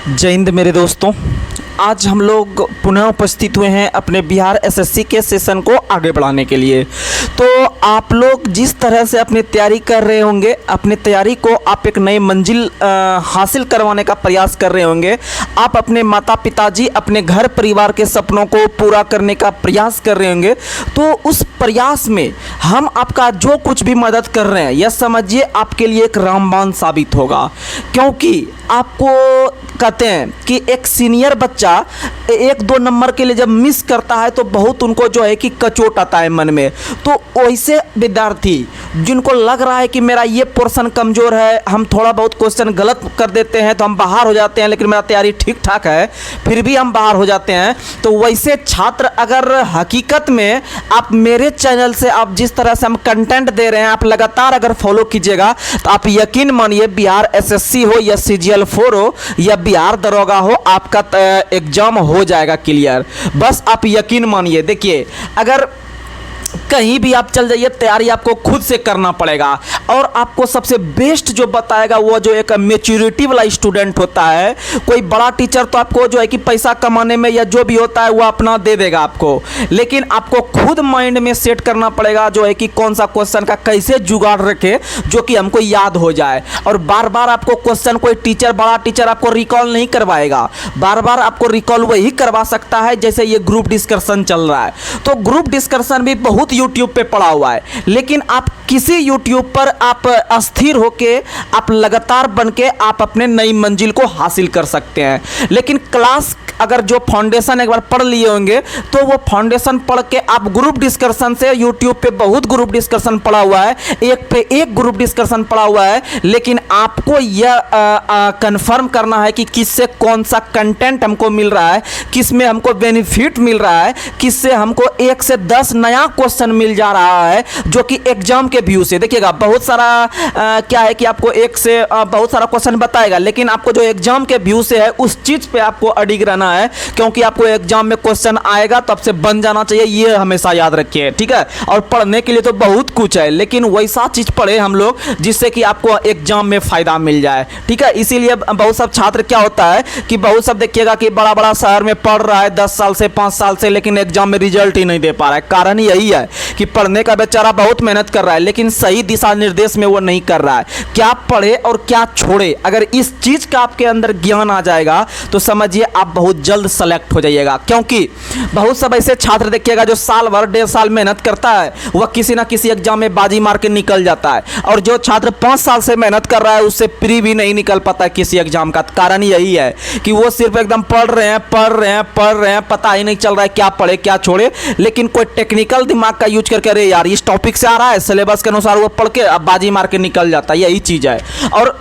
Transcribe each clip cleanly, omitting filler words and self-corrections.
जय हिंद मेरे दोस्तों। आज हम लोग पुनः उपस्थित हुए हैं अपने बिहार एसएससी के सेशन को आगे बढ़ाने के लिए। तो आप लोग जिस तरह से अपनी तैयारी कर रहे होंगे, अपनी तैयारी को आप एक नई मंजिल हासिल करवाने का प्रयास कर रहे होंगे। आप अपने माता पिताजी, अपने घर परिवार के सपनों को पूरा करने का प्रयास कर रहे होंगे। तो उस प्रयास में हम आपका जो कुछ भी मदद कर रहे हैं, यह समझिए आपके लिए एक रामबाण साबित होगा। क्योंकि आपको कहते हैं कि एक सीनियर बच्चा 1-2 नंबर के लिए जब मिस करता है तो बहुत उनको जो है कि कचोट आता है मन में। तो वैसे विद्यार्थी जिनको लग रहा है कि मेरा ये पोर्शन कमज़ोर है, हम थोड़ा बहुत क्वेश्चन गलत कर देते हैं तो हम बाहर हो जाते हैं, लेकिन मेरा तैयारी ठीक ठाक है फिर भी हम बाहर हो जाते हैं। तो वैसे छात्र अगर हकीकत में आप मेरे चैनल से आप जिस तरह से हम कंटेंट दे रहे हैं, आप लगातार अगर फॉलो कीजिएगा तो आप यकीन मानिए बिहार एसएससी हो या CGL4 हो या बिहार दरोगा हो, आपका एग्जाम हो जाएगा क्लियर। बस आप यकीन मानिए। देखिए, अगर कहीं भी आप चल जाइए, तैयारी आपको खुद से करना पड़ेगा। और आपको सबसे बेस्ट जो बताएगा वो जो एक मैच्योरिटी वाला स्टूडेंट होता है। कोई बड़ा टीचर तो आपको जो है कि पैसा कमाने में या जो भी होता है वो अपना दे देगा आपको, लेकिन आपको खुद माइंड में सेट करना पड़ेगा जो है कि कौन सा क्वेश्चन का कैसे जुगाड़ रखे जो कि हमको याद हो जाए। और बार बार आपको क्वेश्चन कोई टीचर, बड़ा टीचर आपको रिकॉल नहीं करवाएगा। बार बार आपको रिकॉल वही करवा सकता है जैसे ये ग्रुप डिस्कशन चल रहा है। तो ग्रुप डिस्कशन भी बहुत यूट्यूब पे पड़ा हुआ है, लेकिन आप किसी यूट्यूब पर आप अस्थिर होके आप लगातार बन के आप अपने नई मंजिल को हासिल कर सकते हैं। लेकिन क्लास अगर जो फाउंडेशन एक बार पढ़ लिए होंगे तो वो फाउंडेशन पढ़ के आप ग्रुप डिस्कशन से, यूट्यूब पे बहुत ग्रुप डिस्कशन पड़ा हुआ है, एक पे एक ग्रुप डिस्कशन पड़ा हुआ है, लेकिन आपको यह कंफर्म करना है कि किससे कौन सा कंटेंट हमको मिल रहा है, किस में हमको बेनिफिट मिल रहा है, किससे हमको 1 से 10 नया क्वेश्चन मिल जा रहा है जो कि एग्जाम के व्यू से। देखिएगा, बहुत सारा क्या है कि आपको एक से बहुत सारा क्वेश्चन बताएगा, लेकिन आपको जो एग्जाम के व्यू से है उस चीज़ पे आपको अडिग रहना है। क्योंकि आपको एग्जाम में क्वेश्चन आएगा तो आपसे बन जाना चाहिए, ये हमेशा याद रखिए, ठीक है। और पढ़ने के लिए तो बहुत कुछ है, लेकिन वैसा चीज़ पढ़े हम लोग जिससे कि आपको एग्जाम में फ़ायदा मिल जाए, ठीक है। इसीलिए बहुत सब छात्र क्या होता है कि बहुत सब देखिएगा कि बड़ा बड़ा शहर में पढ़ रहा है 10 साल से 5 साल से, लेकिन एग्जाम में रिजल्ट ही नहीं दे पा रहा है। कारण यही है कि पढ़ने का बेचारा बहुत मेहनत कर रहा है, लेकिन सही दिशा निर्देश में वो नहीं कर रहा है। क्या पढ़े और क्या छोड़े, अगर इस चीज़ का आपके अंदर ज्ञान आ जाएगा तो समझिए आप बहुत जल्द सेलेक्ट हो जाइएगा। क्योंकि बहुत सब ऐसे छात्र देखिएगा जो साल भर 1.5 साल मेहनत करता है, वह किसी ना किसी एग्जाम में बाजी मार के निकल जाता है। और जो छात्र 5 साल से मेहनत कर रहा है उससे प्री भी नहीं निकल पाता है किसी एग्जाम का। कारण यही है कि वो सिर्फ एकदम पढ़ रहे हैं, पता ही नहीं चल रहा है क्या पढ़े क्या छोड़े। लेकिन कोई टेक्निकल दिमाग का यूज करके, अरे यार इस टॉपिक से आ रहा है, सिलेबस के अनुसार वो पढ़ के अब बाजी मार के निकल जाता है। यही चीज़ है। और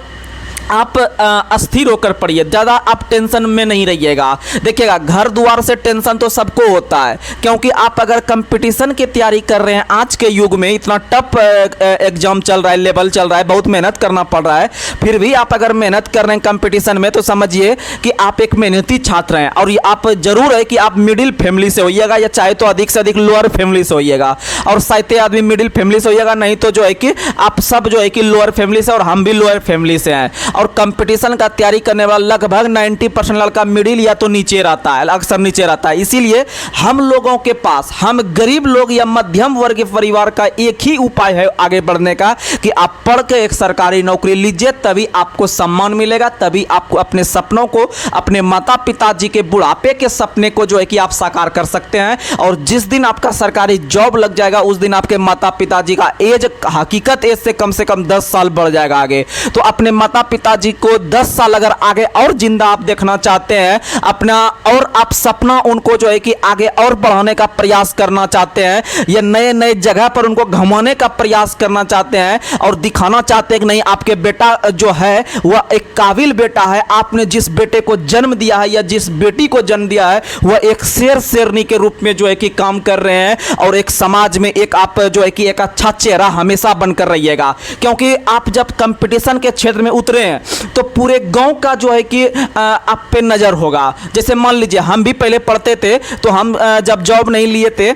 आप अस्थिर होकर पढ़िए, ज़्यादा आप टेंशन में नहीं रहिएगा। देखिएगा, घर द्वार से टेंशन तो सबको होता है, क्योंकि आप अगर कंपटीशन की तैयारी कर रहे हैं, आज के युग में इतना टफ एग्जाम चल रहा है, लेवल चल रहा है, बहुत मेहनत करना पड़ रहा है, फिर भी आप अगर मेहनत कर रहे हैं कंपटीशन में तो समझिए कि आप एक मेहनती छात्र हैं। और आप जरूर है कि आप मिडिल फैमिली से होइएगा, या चाहे तो अधिक से अधिक लोअर फैमिली से होइएगा। और शायद आदमी मिडिल फैमिली से होइएगा, नहीं तो जो है कि आप सब जो है कि लोअर फैमिली से, और हम भी लोअर फैमिली से हैं। और कंपटीशन का तैयारी करने वाला लगभग 90% लड़का मिडिल या तो नीचे रहता है, अक्सर नीचे रहता है। इसीलिए हम लोगों के पास, हम गरीब लोग या मध्यम वर्ग के परिवार का एक ही उपाय है आगे बढ़ने का कि आप पढ़ के एक सरकारी नौकरी लीजिए, तभी आपको सम्मान मिलेगा, तभी आपको अपने सपनों को, अपने माता पिताजी के बुढ़ापे के सपने को जो है कि आप साकार कर सकते हैं। और जिस दिन आपका सरकारी जॉब लग जाएगा उस दिन आपके माता पिताजी का एज, हकीकत एज से कम 10 साल बढ़ जाएगा आगे। तो अपने माता पिताजी को 10 साल अगर आगे और जिंदा आप देखना चाहते हैं अपना, और आप सपना उनको जो है कि आगे और बढ़ाने का प्रयास करना चाहते हैं, या नए नए जगह पर उनको घुमाने का प्रयास करना चाहते हैं और दिखाना चाहते हैं कि नहीं आपके बेटा जो है वह एक काबिल बेटा है, आपने जिस बेटे को जन्म दिया है या जिस बेटी को जन्म दिया है वह एक शेर शेरनी के रूप में जो है कि काम कर रहे हैं, और एक समाज में एक आप जो है कि एक अच्छा चेहरा हमेशा बनकर रहिएगा। क्योंकि आप जब कंपटीशन के क्षेत्र में उतरे हैं तो पूरे गांव का जो है कि आप पे नज़र होगा। जैसे मान लीजिए हम भी पहले पढ़ते थे, तो हम जब जॉब नहीं लिए थे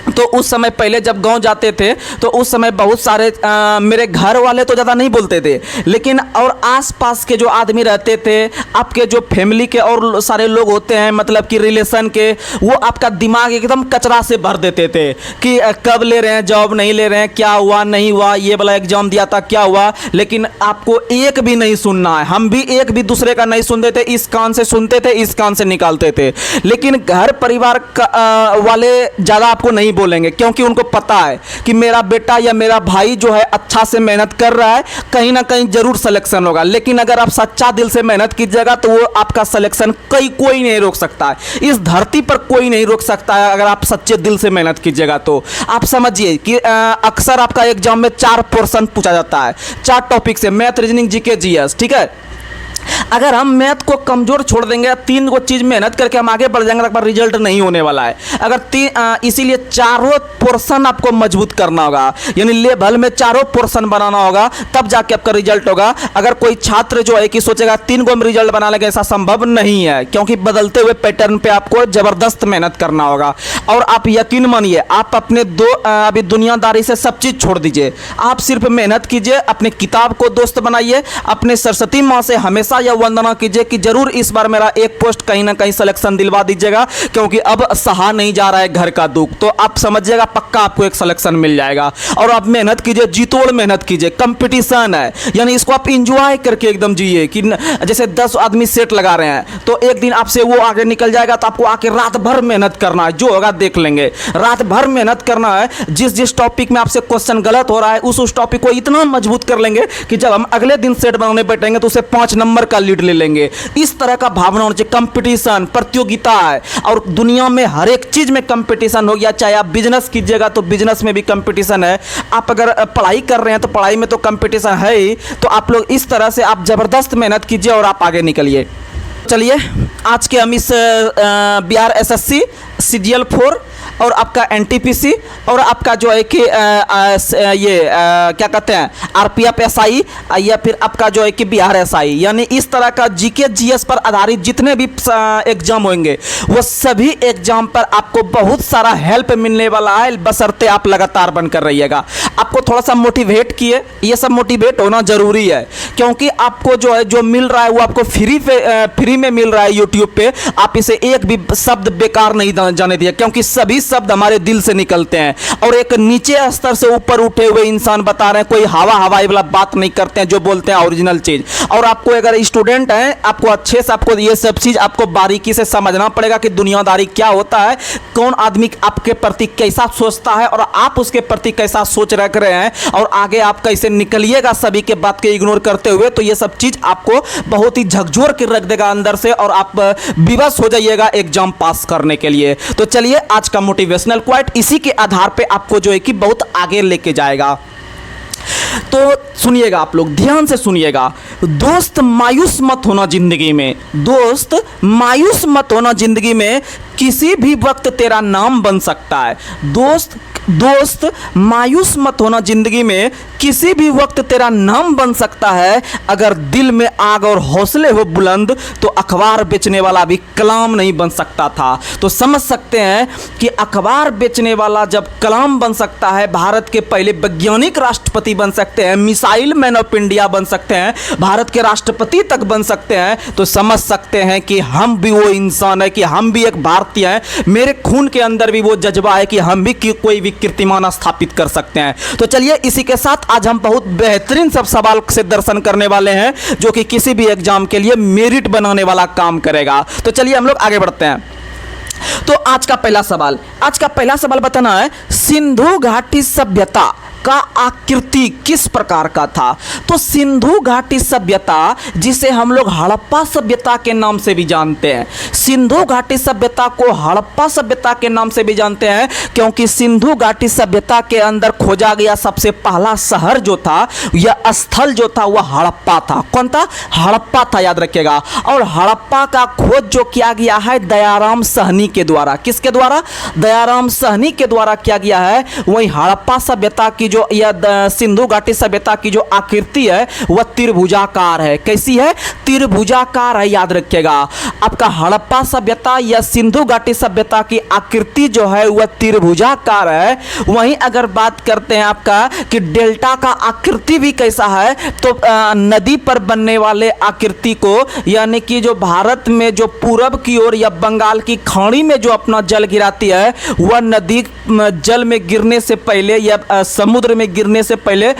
तो उस समय पहले जब गांव जाते थे तो उस समय बहुत सारे मेरे घर वाले तो ज़्यादा नहीं बोलते थे, लेकिन और आसपास के जो आदमी रहते थे, आपके जो फैमिली के और सारे लोग होते हैं, मतलब कि रिलेशन के, वो आपका दिमाग एकदम कचरा से भर देते थे कि कब ले रहे हैं जॉब, नहीं ले रहे हैं, क्या हुआ नहीं हुआ, ये वाला एग्जाम दिया था क्या हुआ। लेकिन आपको एक भी नहीं सुनना है, हम भी एक भी दूसरे का नहीं सुनते थे, इस कान से सुनते थे इस कान से निकालते थे। लेकिन घर परिवार वाले ज़्यादा आपको नहीं बोलेंगे, क्योंकि उनको पता है कि मेरा बेटा या मेरा भाई जो है अच्छा से मेहनत कर रहा है, कहीं ना कहीं जरूर सिलेक्शन होगा। लेकिन अगर आप सच्चा दिल से मेहनत कीजिएगा तो वो आपका सिलेक्शन कोई नहीं रोक सकता है, इस धरती पर कोई नहीं रोक सकता है। अगर आप सच्चे दिल से मेहनत कीजिएगा तो आप समझिए कि अक्सर आपका एग्जाम में 4 पोर्शन पूछा जाता है, 4 टॉपिक से, मैथ, रीजनिंग, जीके, जीएस, ठीक है। अगर हम मैथ को कमजोर छोड़ देंगे, 3 को चीज़ मेहनत करके हम आगे बढ़ जाएंगे, तो रिजल्ट नहीं होने वाला है। अगर इसीलिए चारों पोर्शन आपको मजबूत करना होगा, यानी लेवल में चारों पोर्शन बनाना होगा, तब जाके आपका रिजल्ट होगा। अगर कोई छात्र जो है कि सोचेगा 3 को हम रिजल्ट बना लेंगे, ऐसा संभव नहीं है, क्योंकि बदलते हुए पैटर्न पे आपको ज़बरदस्त मेहनत करना होगा। और आप यकीन मानिए, आप अपने अभी दुनियादारी से सब चीज़ छोड़ दीजिए, आप सिर्फ मेहनत कीजिए, अपने किताब को दोस्त बनाइए, अपने सरस्वती माँ से हमेशा यह वंदना कीजिए कि जरूर इस बार मेरा एक पोस्ट कहीं ना कहीं सिलेक्शन दिलवा दीजिएगा, क्योंकि अब सहा नहीं जा रहा है घर का दुख। तो आप समझिएगा पक्का आपको एक सिलेक्शन मिल जाएगा। और आप मेहनत कीजिए, जीतोड़ मेहनत कीजिए, कंपटीशन है, यानी इसको आप इंजॉय करके एकदम जिए कि जैसे 10 आदमी सेट लगा रहे हैं, तो एक दिन आपसे वो आगे निकल जाएगा, तो आपको आके रात भर मेहनत करना है, जो होगा देख लेंगे। रात भर मेहनत करना है, जिस टॉपिक में आपसे क्वेश्चन गलत हो रहा है उस टॉपिक को इतना मजबूत कर लेंगे कि जब हम अगले दिन सेट बनाने बैठेंगे तो उसे 5 नंबर का लीड ले लेंगे। इस तरह का भावना होना चाहिए। कंपटीशन, प्रतियोगिता है, और दुनिया में हर एक चीज में कंपटीशन हो गया। चाहे आप बिजनेस कीजिएगा तो बिजनेस में भी कंपटीशन है, आप अगर पढ़ाई कर रहे हैं तो पढ़ाई में तो कंपटीशन है ही। तो आप लोग इस तरह से आप जबरदस्त मेहनत कीजिए और आप आगे निकलिए। चलिए आज के हम इस बिहार एसएससी सीजीएल 4 और आपका एनटीपीसी और आपका जो है कि क्या कहते हैं आरपीएफ एसआई या फिर आपका जो है कि बिहार एसआई, यानी इस तरह का जीके जीएस पर आधारित जितने भी एग्जाम होंगे वो सभी एग्जाम पर आपको बहुत सारा हेल्प मिलने वाला है, बशर्ते आप लगातार बनकर रहिएगा। आपको थोड़ा सा मोटिवेट किए, ये सब मोटिवेट होना जरूरी है, क्योंकि आपको जो है जो मिल रहा है वो आपको फ्री में मिल रहा है यूट्यूब पे। आप इसे एक भी शब्द बेकार नहीं जाने दिया, क्योंकि सभी शब्द हमारे दिल से निकलते हैं। और एक नीचे स्तर से ऊपर उठे हुए इंसान बता रहे हैं, कोई हवाई वाला बात नहीं करते हैं, जो बोलते हैं ओरिजिनल चीज। और आपको अगर स्टूडेंट हैं, आपको अच्छे से आपको ये सब चीज आपको बारीकी से समझना पड़ेगा कि दुनियादारी क्या होता है, कौन आदमी आपके प्रति कैसा सोचता है और आप उसके प्रति कैसा सोच रख रहे हैं, और आगे आप कैसे निकलिएगा सभी के बात के इग्नोर करते हुए। तो ये सब चीज आपको बहुत ही झकझोर के रख देगा अंदर से, और आप विवश हो जाइएगा एग्जाम पास करने के लिए। तो चलिए आज का मोटिवेशनल क्वाइट इसी के आधार पे आपको जो है कि बहुत आगे लेके जाएगा। तो सुनिएगा, आप लोग ध्यान से सुनिएगा। दोस्त मायूस मत होना जिंदगी में, दोस्त मायूस मत होना जिंदगी में, किसी भी वक्त तेरा नाम बन सकता है। दोस्त मायूस मत होना जिंदगी में, किसी भी वक्त तेरा नाम बन सकता है। अगर दिल में आग और हौसले हो बुलंद तो अखबार बेचने वाला भी कलाम नहीं बन सकता था। तो समझ सकते हैं कि अखबार बेचने वाला जब कलाम बन सकता है, भारत के पहले वैज्ञानिक राष्ट्रपति बन सकते हैं, मिसाइल मैन ऑफ इंडिया बन सकते हैं, भारत के राष्ट्रपति तक बन सकते हैं, तो समझ सकते हैं कि हम भी वो इंसान है, कि हम भी एक भारतीय हैं। मेरे खून के अंदर भी वो जज्बा है कि हम भी कोई भी कीर्तिमान स्थापित कर सकते हैं। तो चलिए इसी के साथ आज हम बहुत बेहतरीन सब सवाल से दर्शन करने वाले हैं, जो कि किसी भी एग्जाम के लिए मेरिट बनाने वाला काम करेगा। तो चलिए हम लोग आगे बढ़ते हैं। तो आज का पहला सवाल बताना है, सिंधु घाटी सभ्यता का आकृति किस प्रकार का था। तो सिंधु घाटी सभ्यता, जिसे हम लोग हड़प्पा सभ्यता के नाम से भी जानते हैं, सिंधु घाटी सभ्यता को हड़प्पा सभ्यता के नाम से भी जानते हैं, क्योंकि सिंधु घाटी सभ्यता के अंदर खोजा गया सबसे पहला शहर जो था या स्थल जो था वह हड़प्पा था। कौन था? हड़प्पा था, याद रखिएगा। और हड़प्पा का खोज जो किया गया है दयाराम साहनी के द्वारा। किसके द्वारा? दयाराम साहनी के द्वारा किया गया है। वही हड़प्पा सभ्यता की जो यह सिंधु घाटी सभ्यता की जो आकृति है वह त्रिभुजाकार है। कैसी है? त्रिभुजाकार है, याद रखिएगा। आपका हड़प्पा सभ्यता या सिंधु घाटी सभ्यता की आकृति जो है वह त्रिभुजाकार है। वहीं अगर बात करते हैं आपका कि डेल्टा का आकृति भी कैसा है, तो नदी पर बनने वाले आकृति को, यानी कि जो भारत में जो पूरब की ओर या बंगाल की खाड़ी में जो अपना जल गिराती है वह नदी जल में गिरने से पहले या समुद्र में गिरने से पहले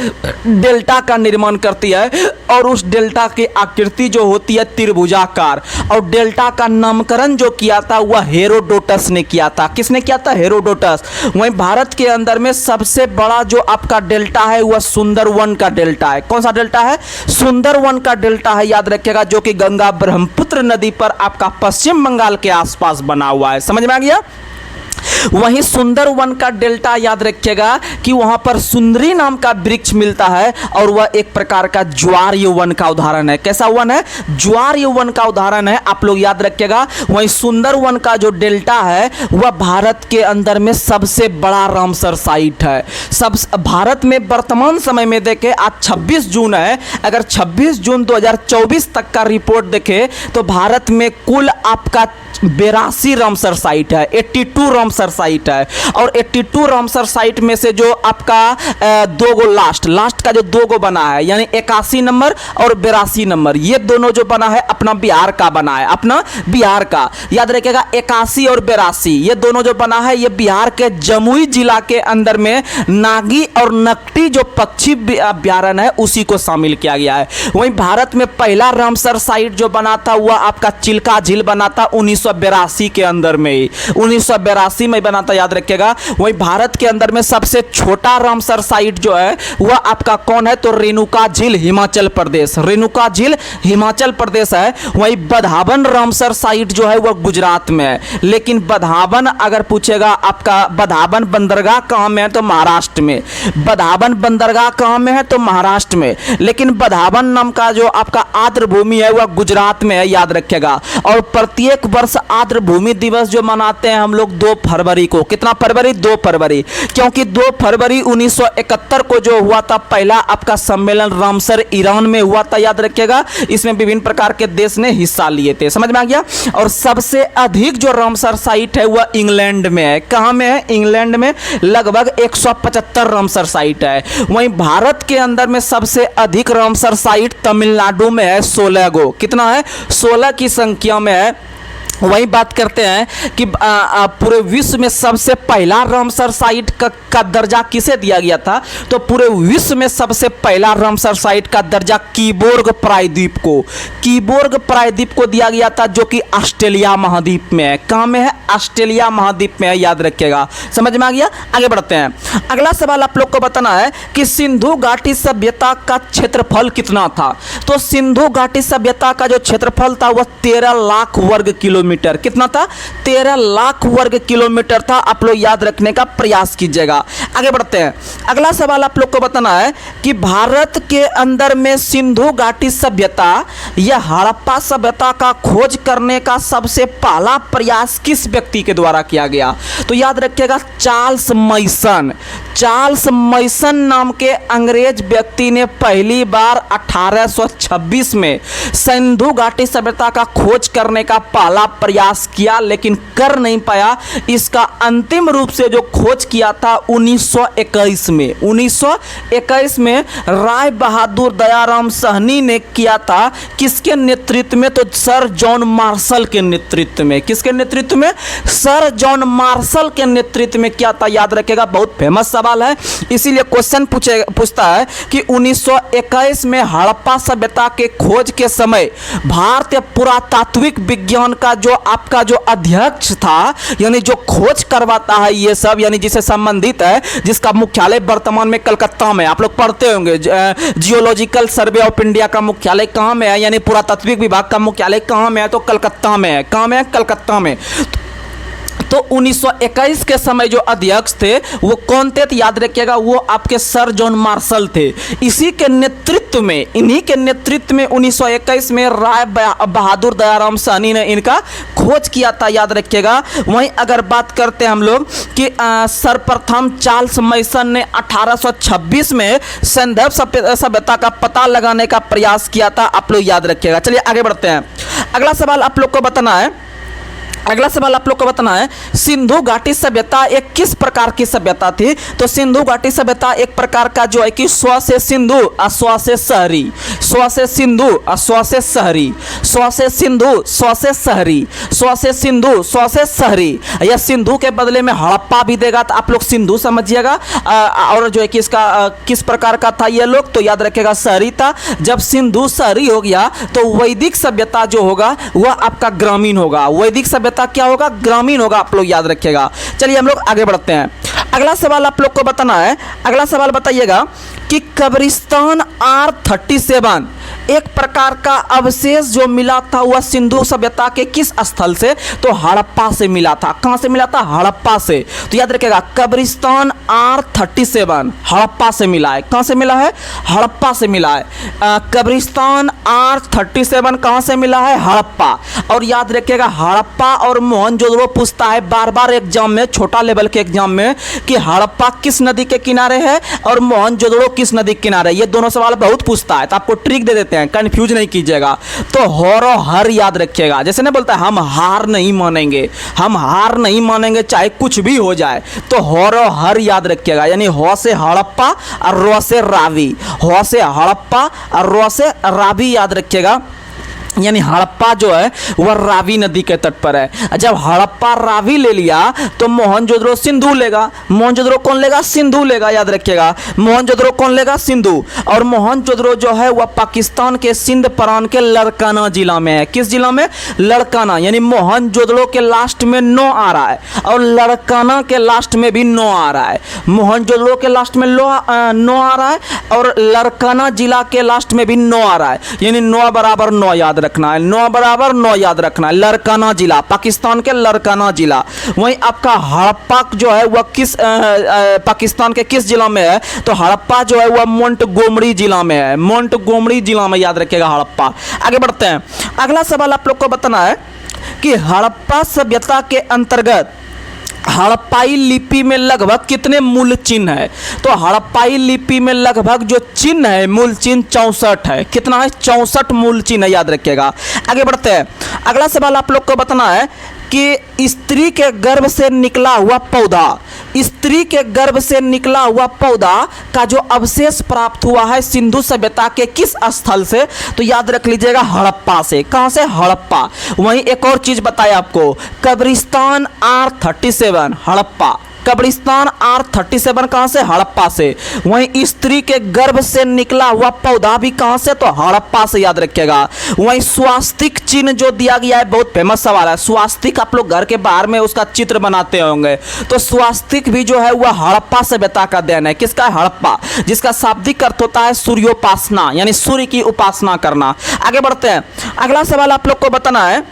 डेल्टा का निर्माण करती है और उस डेल्टा की आकृति जो होती है त्रिभुजाकार। और डेल्टा का नामकरण जो किया था वह हेरोडोटस ने किया था। किसने किया था? हेरोडोटस। वहीं भारत के अंदर में सबसे बड़ा जो आपका डेल्टा है वह सुंदरवन का डेल्टा है। कौन सा डेल्टा है? सुंदरवन का डेल्टा है, याद रखिएगा, जो कि गंगा ब्रह्मपुत्र नदी पर आपका पश्चिम बंगाल के आसपास बना हुआ है। समझ में आ गया? वहीं सुंदरवन का डेल्टा याद रखिएगा कि वहां पर सुंदरी नाम का वृक्ष मिलता है और वह एक प्रकार का ज्वारीय वन का उदाहरण है। कैसा वन है? ज्वारीय वन का उदाहरण है, आप लोग याद रखिएगा। वहीं सुंदरवन का जो डेल्टा है वह भारत के अंदर में सबसे बड़ा रामसर साइट है। सब भारत में वर्तमान समय में देखें, आज 26 जून है, अगर 26 जून 2024 तक का रिपोर्ट देखें तो भारत में कुल आपका 82 रामसर साइट है, 82 रामसर साइट है। और 82 रामसर साइट में से जो आपका दो गो लास्ट का जो दो गो बना है, यानी 81 नंबर और 82 नंबर, ये दोनों जो बना है अपना बिहार का बना है, अपना बिहार का। याद रखिएगा 81 और 82 ये दोनों जो बना है ये बिहार के जमुई जिला के अंदर में नागी और नकटी जो पक्षी अभ्यारण्य है उसी को शामिल किया गया है। वहीं भारत में पहला रामसर साइट जो बना था वह आपका चिल्का झील बना था 1982 के अंदर में, 1982 में बना था, याद रखिएगा। वहीं भारत के अंदर में सबसे छोटा रामसर साइट जो है वह आपका कौन है? तो रेणुका झील हिमाचल प्रदेश, रेणुका झील हिमाचल प्रदेश है। वहीं बधावन रामसर साइट जो है वह गुजरात में है। लेकिन बधावन अगर पूछेगा आपका बधावन बंदरगाह कहाँ में है? तो महाराष्ट्र में। बधावन बंदरगाह कहाँ में है? तो महाराष्ट्र में। लेकिन बधावन नाम का जो आपका आर्द्र भूमि है वह गुजरात में है, याद रखिएगा। और प्रत्येक वर्ष आर्द्र भूमि दिवस जो मनाते हैं हम लोग 2 फरवरी को। कितना फरवरी? 2 फरवरी, क्योंकि 2 फरवरी 1971 को जो हुआ था पहला आपका सम्मेलन रामसर ईरान में हुआ था, याद रखिएगा। इसमें विभिन्न प्रकार के देश ने हिस्सा लिए थे। समझ में आ गया? और सबसे अधिक जो रामसर साइट है वह इंग्लैंड में है। कहाँ में है? इंग्लैंड में लगभग 175 रामसर साइट है। वहीं भारत के अंदर में सबसे अधिक रामसर साइट तमिलनाडु में है, 16 गो। कितना है? 16 की संख्या में है। वही बात करते हैं कि पूरे विश्व में सबसे पहला रामसर साइट का दर्जा किसे दिया गया था? तो पूरे विश्व में सबसे पहला रामसर साइट का दर्जा कीबोर्ग प्रायद्वीप को, कीबोर्ग प्रायद्वीप को दिया गया था, जो कि ऑस्ट्रेलिया महाद्वीप में है। कहाँ में है? ऑस्ट्रेलिया महाद्वीप में है, याद रखिएगा। समझ में आ गया? आगे बढ़ते हैं। अगला सवाल आप लोग को बताना है कि सिंधु घाटी सभ्यता का क्षेत्रफल कितना था? तो सिंधु घाटी सभ्यता का जो क्षेत्रफल था वह 13 लाख वर्ग किलोमीटर। कितना था? 13 लाख वर्ग किलोमीटर था। आप लोग याद रखने का प्रयास कीजिएगा। आगे बढ़ते हैं। अगला सवाल आप लोग को बताना है कि भारत के अंदर में सिंधु घाटी सभ्यता या हड़प्पा सभ्यता का खोज करने का सबसे पहला प्रयास किस व्यक्ति के द्वारा किया गया? तो याद रखिएगा चार्ल्स मैसन। चार्ल्स मैसन नाम के अंग्रेज व्यक्ति ने पहली बार 1826 में सिंधु घाटी सभ्यता का खोज करने का पहला प्रयास किया, लेकिन कर नहीं पाया। इसका अंतिम रूप से जो खोज किया था 1921 में, 1921 में राय बहादुर दयाराम साहनी ने किया था। किसके नेतृत्व में? तो सर जॉन मार्शल के नेतृत्व में। किसके नेतृत्व में? सर जॉन मार्शल के नेतृत्व में किया था, याद रखिएगा। बहुत फेमस सवाल है, इसीलिए क्वेश्चन पूछता है कि 1921 में हड़प्पा सभ्यता के खोज के समय भारतीय पुरातात्विक विज्ञान का जो आपका जो अध्यक्ष था, यानी जो खोज करवाता है ये सब, यानी जिसे संबंधित है, जिसका मुख्यालय वर्तमान में कलकत्ता में, आप लोग पढ़ते होंगे जियोलॉजिकल सर्वे ऑफ इंडिया का मुख्यालय कहाँ में है, यानी पुरातात्विक विभाग का मुख्यालय कहाँ में है? तो कलकत्ता में है। कहाँ में है? कलकत्ता में। तो 1921 के समय जो अध्यक्ष थे वो कौन थे, तो याद रखिएगा वो आपके सर जॉन मार्शल थे। इसी के नेतृत्व में, इन्हीं के नेतृत्व में 1921 में राय बहादुर दयाराम साहनी ने इनका खोज किया था, याद रखिएगा। वहीं अगर बात करते हैं हम लोग कि सर्वप्रथम चार्ल्स मैसन ने 1826 में सैंधव सभ्यता का पता लगाने का प्रयास किया था, आप लोग याद रखिएगा। चलिए आगे बढ़ते हैं। अगला सवाल आप लोग को बताना है, सिंधु घाटी सभ्यता एक किस प्रकार की सभ्यता थी। तो सिंधु घाटी सभ्यता एक प्रकार का जो है कि स्व से सिंधु और स्व से शहरी, स्व से सिंधु और स्व से शहरी, स्व से सिंधु स्व से शहरी, स्व से सिंधु स्व से शहरी। या सिंधु के बदले में हड़प्पा भी देगा तो आप लोग सिंधु समझिएगा। और जो है कि इसका किस प्रकार का था ये लोग, तो याद रखिएगा शहरी था। जब सिंधु शहरी हो गया तो वैदिक सभ्यता जो होगा वह आपका ग्रामीण होगा। वैदिक सभ्यता क्या होगा, ग्रामीण होगा, आप लोग याद रखिएगा। चलिए हम लोग आगे बढ़ते हैं। अगला सवाल आप लोग को बताना है। अगला सवाल बताइएगा कि कब्रिस्तान R37 एक प्रकार का अवशेष जो मिला था वह सिंधु सभ्यता के किस स्थल से, तो हड़प्पा से मिला था। कहां से मिला था, हड़प्पा से। तो याद रखिएगा कब्रिस्तान R37 हड़प्पा से मिला है। कहां से मिला है, हड़प्पा से मिला है। कब्रिस्तान R37 कहां से मिला है, हड़प्पा। और याद रखिएगा हड़प्पा और मोहनजोदड़ो पूछता है बार बार एग्जाम में, छोटा लेवल के एग्जाम में, कि हड़प्पा किस नदी के किनारे है और मोहनजोदड़ो किस नदी के किनारे है। ये दोनों सवाल बहुत पूछता है, तो आपको ट्रिक दे देते हैं, कंफ्यूज नहीं कीजिएगा। तो हौरो हर याद रखिएगा। जैसे ना बोलता है हम हार नहीं मानेंगे, हम हार नहीं मानेंगे चाहे कुछ भी हो जाए, तो हौरो हर याद रखिएगा। यानी हौ से हड़प्पा और रो से रावी, हौ से हड़प्पा और रो से रावी याद रखिएगा। यानी हड़प्पा जो है वह रावी नदी के तट पर है। जब हड़प्पा रावी ले लिया तो मोहनजोदड़ो सिंधु लेगा। मोहनजोदड़ो कौन लेगा, सिंधु लेगा, याद रखिएगा। मोहनजोदड़ो कौन लेगा, सिंधु। और मोहनजोदड़ो जो है वह पाकिस्तान के सिंध प्रांत के लड़काना जिला में है। किस जिला में, लड़काना। यानी मोहनजोदड़ो के लास्ट में 9 आ रहा है और लड़काना के लास्ट में भी 9 आ रहा है। मोहनजोदड़ो के लास्ट में 9 आ रहा है और लड़काना जिला के लास्ट में भी 9 आ रहा है। यानी 9 बराबर 9 याद रखना है, 9 बराबर 9 याद रखना है। लड़काना जिला, पाकिस्तान के लड़काना जिला। वहीं आपका हड़प्पा जो है वह किस पाकिस्तान के किस जिला में है, तो हड़प्पा जो है वह मोंटगोमरी जिला में है। मोंटगोमरी जिला में याद रखिएगा हड़प्पा। आगे बढ़ते हैं। अगला सवाल आप लोग को बताना है कि हड़प्पा सभ्यता के अंतर्गत हड़प्पाई लिपि में लगभग कितने मूल चिन्ह है। तो हड़प्पाई लिपि में लगभग जो चिन्ह है, मूल चिन्ह 64 है। कितना है, 64 मूल चिन्ह है, याद रखिएगा। आगे बढ़ते हैं। अगला सवाल आप लोग को बताना है कि स्त्री के गर्भ से निकला हुआ पौधा, स्त्री के गर्भ से निकला हुआ पौधा का जो अवशेष प्राप्त हुआ है सिंधु सभ्यता के किस स्थल से, तो याद रख लीजिएगा हड़प्पा से। कहां से, हड़प्पा। वहीं एक और चीज बताया आपको, कब्रिस्तान R37 हड़प्पा। कब्रिस्तान R37 कहां से, हड़प्पा से। वहीं स्त्री के गर्भ से निकला हुआ पौधा भी कहां से, तो हड़प्पा से, याद रखिएगा। वहीं स्वास्तिक चिन्ह जो दिया गया है, बहुत फेमस सवाल है। स्वास्तिक आप लोग घर के बाहर में उसका चित्र बनाते होंगे, तो स्वास्तिक भी जो है वह हड़प्पा सभ्यता का देन है। किसका है, हड़प्पा, जिसका शाब्दिक अर्थ होता है सूर्योपासना, यानी सूर्य की उपासना करना। आगे बढ़ते हैं। अगला सवाल आप लोग को बताना है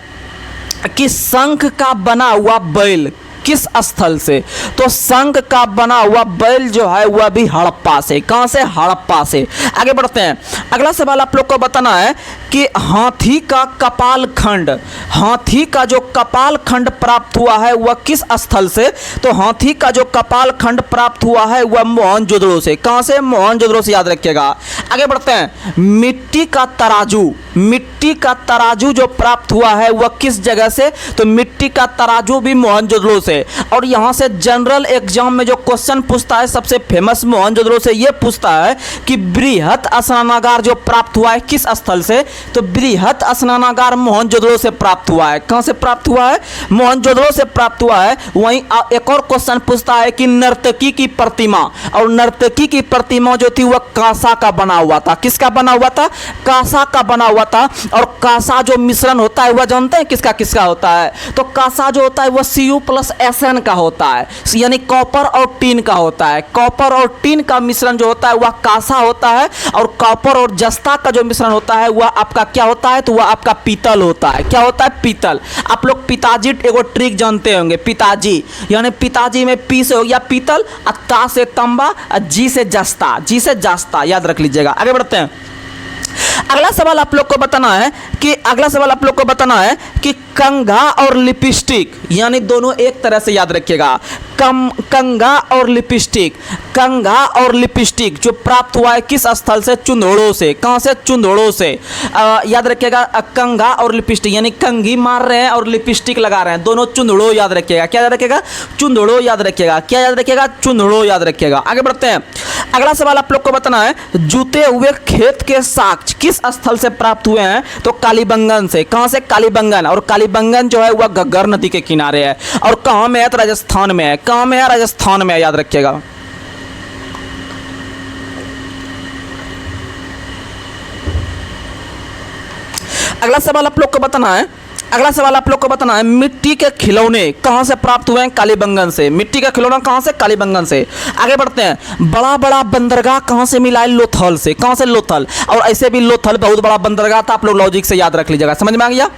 कि शंख का बना हुआ बैल किस स्थल से, तो शंख का बना हुआ बैल जो है वह भी हड़प्पा से। कहां से, हड़प्पा से। आगे बढ़ते हैं। अगला सवाल आप लोग को बताना है कि हाथी का कपाल खंड, हाथी का जो कपाल खंड प्राप्त हुआ है वह किस स्थल से, तो हाथी का जो कपाल खंड प्राप्त हुआ है वह मोहनजोदड़ो से। कहां से, मोहनजोदड़ो से, याद रखिएगा। आगे बढ़ते हैं। मिट्टी का तराजू, मिट्टी का तराजू जो प्राप्त हुआ है वह किस जगह से, तो मिट्टी का तराजू भी मोहनजोदड़ो से। और यहां से जनरल एग्जाम में जो क्वेश्चन पूछता है सबसे फेमस मोहनजोदड़ो से यह पूछता है कि बृहत स्नानागार जो प्राप्त हुआ है किस स्थल से, तो बृहत स्नानागार मोहनजोदड़ो से प्राप्त हुआ है। कहां से प्राप्त हुआ है, मोहनजोदड़ो से प्राप्त हुआ है। वहीं एक और क्वेश्चन पूछता है कि नर्तकी की प्रतिमा, और नर्तकी की प्रतिमा जो थी वह कांसा का बना हुआ था। किसका बना हुआ था, कांसा का बना हुआ था। और कांसा जो मिश्रण होता है वह जानते हैं किसका किसका होता है, तो कांसा जो होता है वह Cu+ एसन का होता है, यानी कॉपर और टीन का होता है। कॉपर और टीन का मिश्रण जो होता है वह कांसा होता है, और कॉपर और जस्ता का जो मिश्रण होता है वह आपका क्या होता है, तो वह आपका पीतल होता है। क्या होता है? पीतल। आप लोग पिताजी एगो ट्रिक जानते होंगे, पिताजी यानी पिताजी में पी से हो गया पीतल, और ता से तंबा, और जी से जस्ता, जी से जस्ता, याद रख लीजिएगा। आगे बढ़ते हैं। अगला सवाल आप लोग को बताना है कि कंघा और लिपस्टिक, यानी दोनों एक तरह से याद रखिएगा। कंघा और लिपस्टिक, कंघा और लिपस्टिक जो प्राप्त हुआ है किस स्थल से? चुंदड़ों से। कहाँ से? चुंदड़ों से। याद रखिएगा, कंघा और लिपस्टिक यानी कंघी मार रहे हैं और लिपस्टिक लगा रहे हैं, दोनों चुंदड़ों याद रखिएगा। क्या याद रखिएगा? चुंदड़ों याद रखिएगा। क्या याद रखिएगा? चुंदड़ों याद रखिएगा। आगे बढ़ते हैं। अगला सवाल आप लोग को बताना है, जूते हुए खेत के साक्ष्य किस स्थल से प्राप्त हुए हैं? तो कालीबंगन से। कहाँ से? कालीबंगन। और कालीबंगन जो है वह घग्गर नदी के किनारे है, और कहाँ में है? तो राजस्थान में है। कहाँ में है? राजस्थान में है, याद रखिएगा। अगला सवाल आप लोग को बताना है, मिट्टी के खिलौने कहाँ से प्राप्त हुए हैं? कालीबंगन से। मिट्टी का खिलौना कहाँ से? कालीबंगन से। आगे बढ़ते हैं। बड़ा बड़ा बंदरगाह कहाँ से मिला है? लोथल से। कहाँ से? लोथल। और ऐसे भी लोथल बहुत बड़ा बंदरगाह था, आप लोग लॉजिक से याद रख लीजिएगा। समझ में आ गया?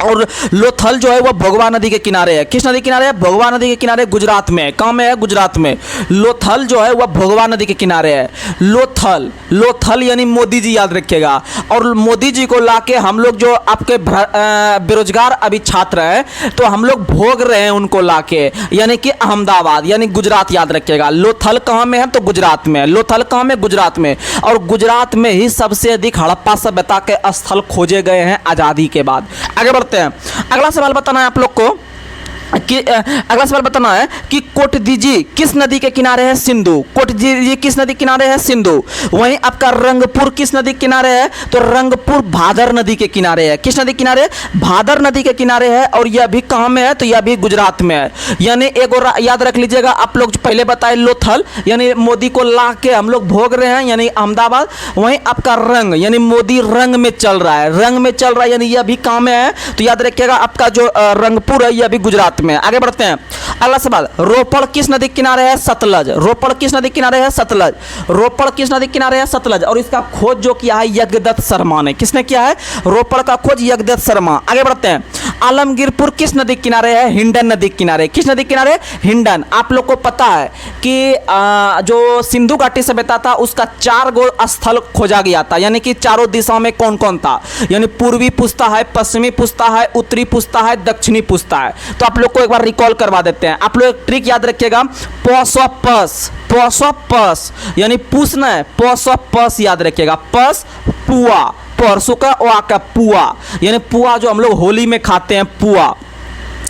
और लोथल जो है वह भोगवा नदी के किनारे है। किस नदी के किनारे है? भोगवा नदी के किनारे, गुजरात में। कहाँ में है? गुजरात में। लोथल जो है वह भोगवा नदी के किनारे है। लोथल यानी मोदी जी, याद रखिएगा। और मोदी जी को लाके हम लोग जो आपके बेरोजगार अभी छात्र हैं, तो हम लोग भोग रहे हैं उनको लाके, यानी कि अहमदाबाद यानी गुजरात, याद रखिएगा। लोथल कहाँ में है? तो गुजरात में। लोथल कहाँ में? गुजरात में। और गुजरात में ही सबसे अधिक हड़प्पा सभ्यता के स्थल खोजे गए हैं आज़ादी के बाद। आगे बढ़ते हैं। अगला सवाल बताना है आप लोग को कि कोटदीजी किस नदी के किनारे है? सिंधु। कोटदीजी किस नदी के किनारे है? सिंधु। वहीं आपका रंगपुर किस नदी के किनारे है? तो रंगपुर भादर नदी के किनारे है। किस नदी के किनारे? भादर नदी के किनारे है। और यह भी कहाँ में है? तो यह भी गुजरात में है। यानी एक और याद रख लीजिएगा, आप लोग पहले बताए लोथल यानी मोदी को ला के हम लोग भोग रहे हैं, यानी अहमदाबाद। वहीं आपका रंग यानी मोदी रंग में चल रहा है, रंग में चल रहा है, यानी यह भी कहाँ में है? तो याद रखिएगा, आपका जो रंगपुर है यह भी गुजरात में। आगे बढ़ते हैं। अगला सवाल, रोपड़ किस नदी के किनारे है? सतलज। रोपड़ किस नदी के किनारे है? सतलज। रोपड़ किस नदी के किनारे है? सतलज। और इसका खोज जो किया है यज्ञदत्त शर्मा ने। किसने किया है? रोपड़ का खोज यज्ञदत्त शर्मा। आगे बढ़ते हैं। आलमगीरपुर किस नदी के किनारे है? हिंडन नदी के किनारे। किस नदी के किनारे? हिंडन। आप लोग को पता है कि जो सिंधु घाटी सभ्यता था उसका 4 गो स्थल खोजा गया था, यानी कि चारों दिशा में कौन कौन था? यानी पूर्वी पूछता है, पश्चिमी पूछता है, उत्तरी पूछता है, दक्षिणी पूछता है। तो आप लोग को एक बार रिकॉल करवा देते हैं। आप लोग एक ट्रिक याद रखिएगा, पस यानी पूछना है, पस याद रखिएगा। पस पुआ, परसों का ओ आका पुआ, यानी पुआ जो हम लोग होली में खाते हैं, पुआ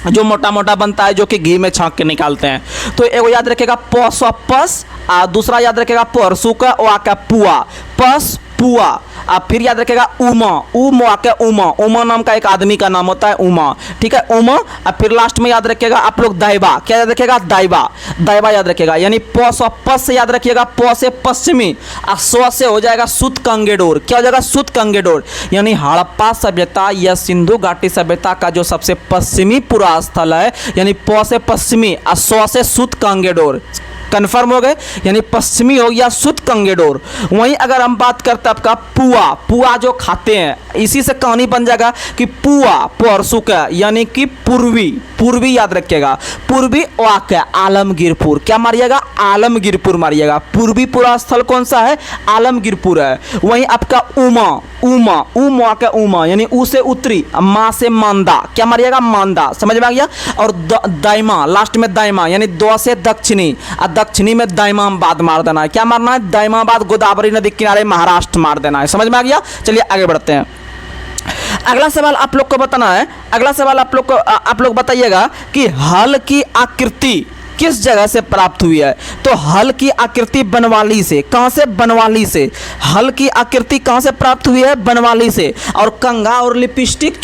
जो मोटा मोटा बनता है, जो कि घी में छांक के निकालते हैं। तो एगो याद रखेगा पस, दूसरा याद रखेगा परसों का ओ आका पुआ, पस पुआ। फिर याद रखेगा उमा नाम का एक आदमी का नाम होता है, उमा। ठीक है, उमा। फिर लास्ट में याद रखिएगा आप लोग दाइबा। क्या याद रखिएगा? दाइबा याद रखिएगा। यानी पस से याद रखिएगा, प से पश्चिमी, और स्व से हो जाएगा सुत कंगेडोर। क्या हो जाएगा? सुत कंगेडोर। यानी हड़प्पा सभ्यता या सिंधु घाटी सभ्यता का जो सबसे पश्चिमी पूरा स्थल है, यानी प से पश्चिमी और स्व से सुत कंगेडोर। कन्फर्म हो गए, यानी पश्चिमी हो गया सुत कंगेडोर। वहीं अगर हम बात करते हैं आपका पुआ जो खाते हैं, इसी से कहानी बन जाएगा कि पुआ परसों का, यानी कि पूर्वी याद रखिएगा, पूर्वी वाक्य आलमगीरपुर। क्या मारिएगा? आलमगीरपुर मारिएगा। पूर्वी पूरा स्थल कौन सा है? आलमगीरपुर है। वहीं आपका उमा यानी ऊ से उत्तरी, माँ से मांदा। क्या मारिएगा? मांदा। समझ में आ गया? और दाइमा, लास्ट में दाइमा यानी दो से दक्षिणी, और दक्षिणी में दाइमाबाद मार देना है। क्या मारना है? दाइमाबाद, गोदावरी नदी किनारे, महाराष्ट्र मार देना है। समझ में आ गया? चलिए आगे बढ़ते हैं। अगला सवाल आप लोग को बताना है। अगला सवाल आप लोग बताइएगा कि हल की आकृति किस जगह से प्राप्त हुई है? तो हल की आकृति बनवाली से। कहां से? बनवाली से। हल की आकृति कहां से प्राप्त हुई है? बनवाली से। और कंघा और लिपस्टिक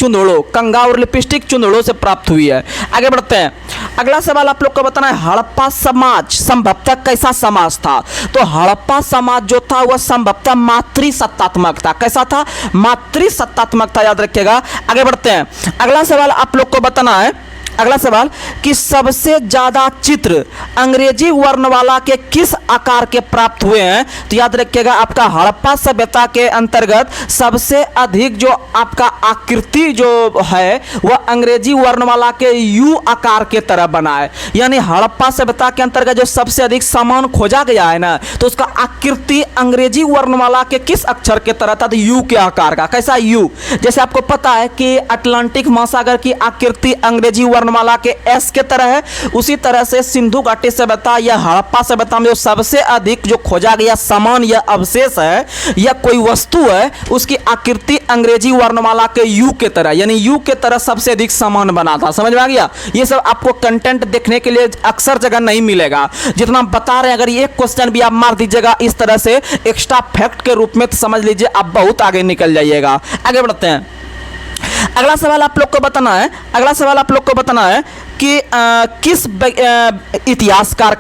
चुंदड़ों से प्राप्त हुई है। आगे बढ़ते हैं। अगला सवाल आप लोग को बताना है, हड़प्पा समाज संभवतः कैसा समाज था? तो हड़प्पा समाज जो था वह संभवतः मातृसत्तात्मक था। कैसा था? मातृसत्तात्मक था, याद रखिएगा। आगे बढ़ते हैं। अगला सवाल आप लोग को बताना है, अगला सवाल कि सबसे ज्यादा चित्र अंग्रेजी वर्णमाला के किस आकार के प्राप्त हुए हैं? तो याद रखिएगा आपका हड़प्पा सभ्यता के अंतर्गत सबसे अधिक जो आपका आकृति जो है वह अंग्रेजी वर्णमाला के यू आकार के तरह बना है। यानी हड़प्पा सभ्यता के अंतर्गत जो सबसे अधिक सामान खोजा गया है ना, तो उसका आकृति अंग्रेजी वर्णमाला के किस अक्षर के तरह था? तो यू के आकार का। कैसा यू? जैसे आपको पता है कि अटलांटिक महासागर की आकृति अंग्रेजी वर्णमाला के एस के तरह है, उसी तरह से सिंधु घाटी सभ्यता या हड़प्पा सभ्यता में जो सबसे अधिक जो खोजा गया सामान या अवशेष है या कोई वस्तु है, उसकी आकृति अंग्रेजी वर्णमाला के यू के तरह, यानी यू के तरह सबसे अधिक सामान बना था। समझ में आ गया? ये सब आपको कंटेंट देखने के लिए अक्सर जगह नहीं मिलेगा। जितना बता रहे हैं, अगर ये क्वेश्चन भी आप मार दीजिएगा इस तरह से एक्स्ट्रा फैक्ट के रूप में, तो समझ लीजिए आप बहुत आगे निकल जाइएगा। आगे बढ़ते हैं। अगला सवाल आप लोग को बताना है कि किस इतिहासकार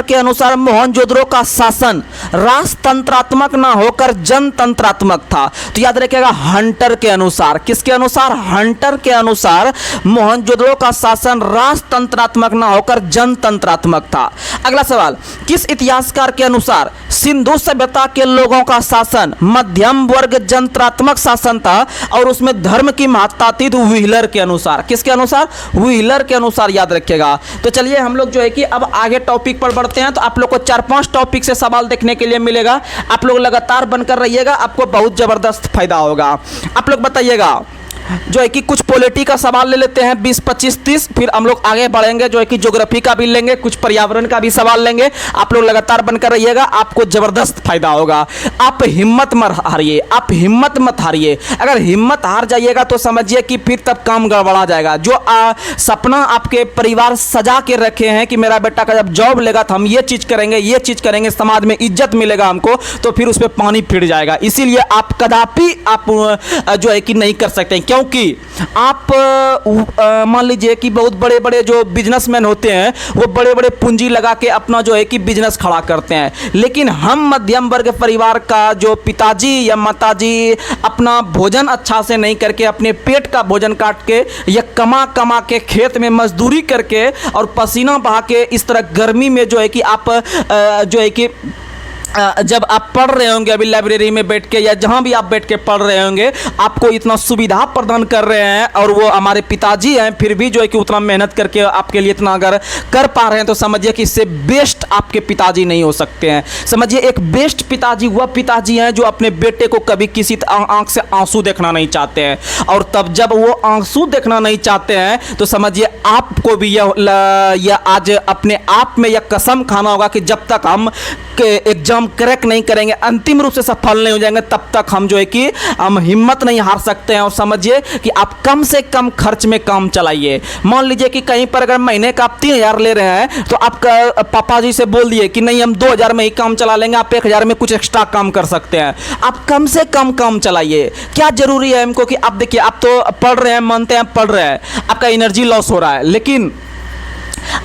के अनुसार मोहनजोदड़ो का शासन राजतंत्रात्मक ना होकर जनतंत्रात्मक था? तो याद रखिएगा हंटर के अनुसार। किसके अनुसार? हंटर के अनुसार मोहनजोदड़ो का शासन राजतंत्रात्मक ना होकर जनतंत्रात्मक था। अगला सवाल, किस इतिहासकार के अनुसार सिंधु सभ्यता के लोगों का शासन मध्यम वर्ग जनत्रात्मक शासन था और उसमें धर्म की महत्ता थी? तो व्हीलर के अनुसार। किसके अनुसार? व्हीलर के अनुसार, याद रखिएगा। तो चलिए हम लोग जो है कि अब आगे टॉपिक पर बढ़ते हैं। तो आप लोग को 4-5 टॉपिक से सवाल देखने के लिए मिलेगा। आप लोग लगातार बनकर रहिएगा, आपको बहुत जबरदस्त फायदा होगा। आप लोग बताइएगा जो है कि कुछ पॉलिटी का सवाल ले लेते हैं 20, 25, 30, फिर हम लोग आगे बढ़ेंगे। जो है कि ज्योग्राफी का भी लेंगे, कुछ पर्यावरण का भी सवाल लेंगे। आप लोग लगातार बनकर रहिएगा, आपको जबरदस्त फायदा होगा। आप हिम्मत मत हारिए। अगर हिम्मत हार जाइएगा तो समझिए कि फिर तब काम गड़बड़ा जाएगा। जो सपना आपके परिवार सजा के रखे हैं कि मेरा बेटा का जब जॉब लेगा तो हम ये चीज़ करेंगे, समाज में इज्जत मिलेगा हमको, तो फिर उस पर पानी फिर जाएगा। इसीलिए आप कदापि आप जो है कि नहीं कर सकते, क्योंकि आप मान लीजिए कि बहुत बड़े बड़े जो बिजनेसमैन होते हैं वो बड़े बड़े पूंजी लगा के अपना जो है कि बिजनेस खड़ा करते हैं, लेकिन हम मध्यम वर्ग परिवार का जो पिताजी या माताजी अपना भोजन अच्छा से नहीं करके अपने पेट का भोजन काट के या कमा के खेत में मजदूरी करके और पसीना बहा के इस तरह गर्मी में जो है कि आप जो है कि जब आप पढ़ रहे होंगे अभी लाइब्रेरी में बैठ के या जहाँ भी आप बैठ के पढ़ रहे होंगे, आपको इतना सुविधा प्रदान कर रहे हैं और वो हमारे पिताजी हैं, फिर भी जो है कि उतना मेहनत करके आपके लिए इतना अगर कर पा रहे हैं तो समझिए कि इससे बेस्ट आपके पिताजी नहीं हो सकते हैं। समझिए एक बेस्ट पिताजी वह पिताजी हैं जो अपने बेटे को कभी किसी आंख से आंसू देखना नहीं चाहते हैं, और तब जब वो आंसू देखना नहीं चाहते हैं तो समझिए आपको भी यह आज अपने आप में यह कसम खाना होगा कि जब तक हम एग्जाम क्रैक नहीं करेंगे, अंतिम रूप से सफल नहीं हो जाएंगे, तब तक हम जो है कि हम हिम्मत नहीं हार सकते हैं। और समझिए कि आप कम से कम खर्च में काम चलाइए। मान लीजिए कि कहीं पर अगर महीने का आप 3,000 ले रहे हैं तो आपका पापा जी से बोल दिए कि नहीं हम 2,000 में ही काम चला लेंगे, आप 1,000 में कुछ एक्स्ट्रा काम कर सकते हैं। आप कम से कम काम चलाइए। क्या जरूरी है हमको कि आप देखिए आप तो पढ़ रहे हैं, मानते हैं पढ़ रहे हैं, आपका एनर्जी लॉस हो रहा है, लेकिन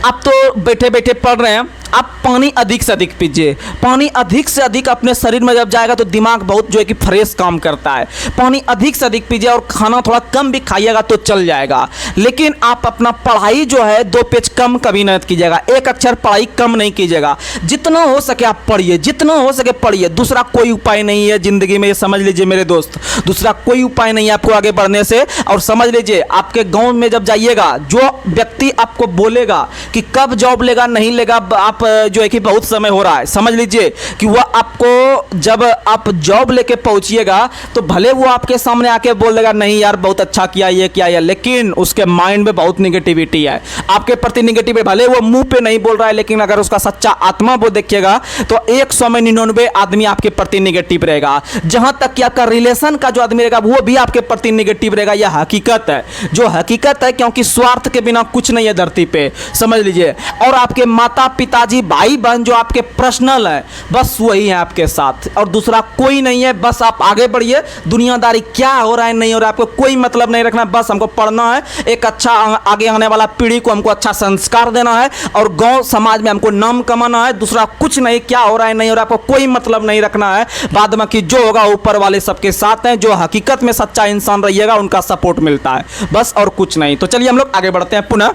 आप तो बैठे बैठे पढ़ रहे हैं, आप पानी अधिक से अधिक पीजिए। पानी अधिक से अधिक अपने शरीर में जब जाएगा तो दिमाग बहुत जो है कि फ्रेश काम करता है। पानी अधिक से अधिक पीजिए और खाना थोड़ा कम भी खाइएगा तो चल जाएगा, लेकिन आप अपना पढ़ाई जो है 2 पेज कम कभी नहीं कीजिएगा, 1 अक्षर पढ़ाई कम नहीं कीजिएगा। जितना हो सके आप पढ़िए, जितना हो सके पढ़िए। दूसरा कोई उपाय नहीं है ज़िंदगी में, ये समझ लीजिए मेरे दोस्त, दूसरा कोई उपाय नहीं है आपको आगे बढ़ने से। और समझ लीजिए आपके गाँव में जब जाइएगा, जो व्यक्ति आपको बोलेगा कि कब जॉब लेगा नहीं लेगा, आप जो है कि बहुत समय हो रहा है, समझ लीजिए कि वह आपको जब आप जॉब लेके पहुंचिएगा तो भले वो आपके सामने आके बोल देगा नहीं यार बहुत अच्छा किया ये किया है, लेकिन उसके माइंड में बहुत निगेटिविटी है आपके प्रति। निगेटिव भले वो मुंह पे नहीं बोल रहा है, लेकिन अगर उसका सच्चा आत्मा वो देखिएगा तो 100 में 99 आदमी आपके प्रति निगेटिव रहेगा। जहां तक कि आपका रिलेशन का जो आदमी रहेगा वो भी आपके प्रति निगेटिव रहेगा। यह हकीकत है, जो हकीकत है, क्योंकि स्वार्थ के बिना कुछ नहीं है धरती पे, समझ लीजिए। और आपके माता पिताजी जी भाई बहन जो आपके पर्सनल है बस वही है आपके साथ, और दूसरा कोई नहीं है। बस आप आगे बढ़िए, दुनियादारी क्या हो रहा है नहीं हो रहा है आपको कोई मतलब नहीं रखना, बस हमको पढ़ना है, एक अच्छा आगे आने वाला पीढ़ी को हमको अच्छा संस्कार देना है और गांव समाज में हमको नाम कमाना है। दूसरा कुछ नहीं, क्या हो रहा है नहीं हो रहा है आपको कोई मतलब नहीं रखना है। बाद में कि जो होगा ऊपर वाले सबके साथ हैं, जो हकीकत में सच्चा इंसान रहिएगा उनका सपोर्ट मिलता है, बस और कुछ नहीं। तो चलिए हम लोग आगे बढ़ते हैं पुनः।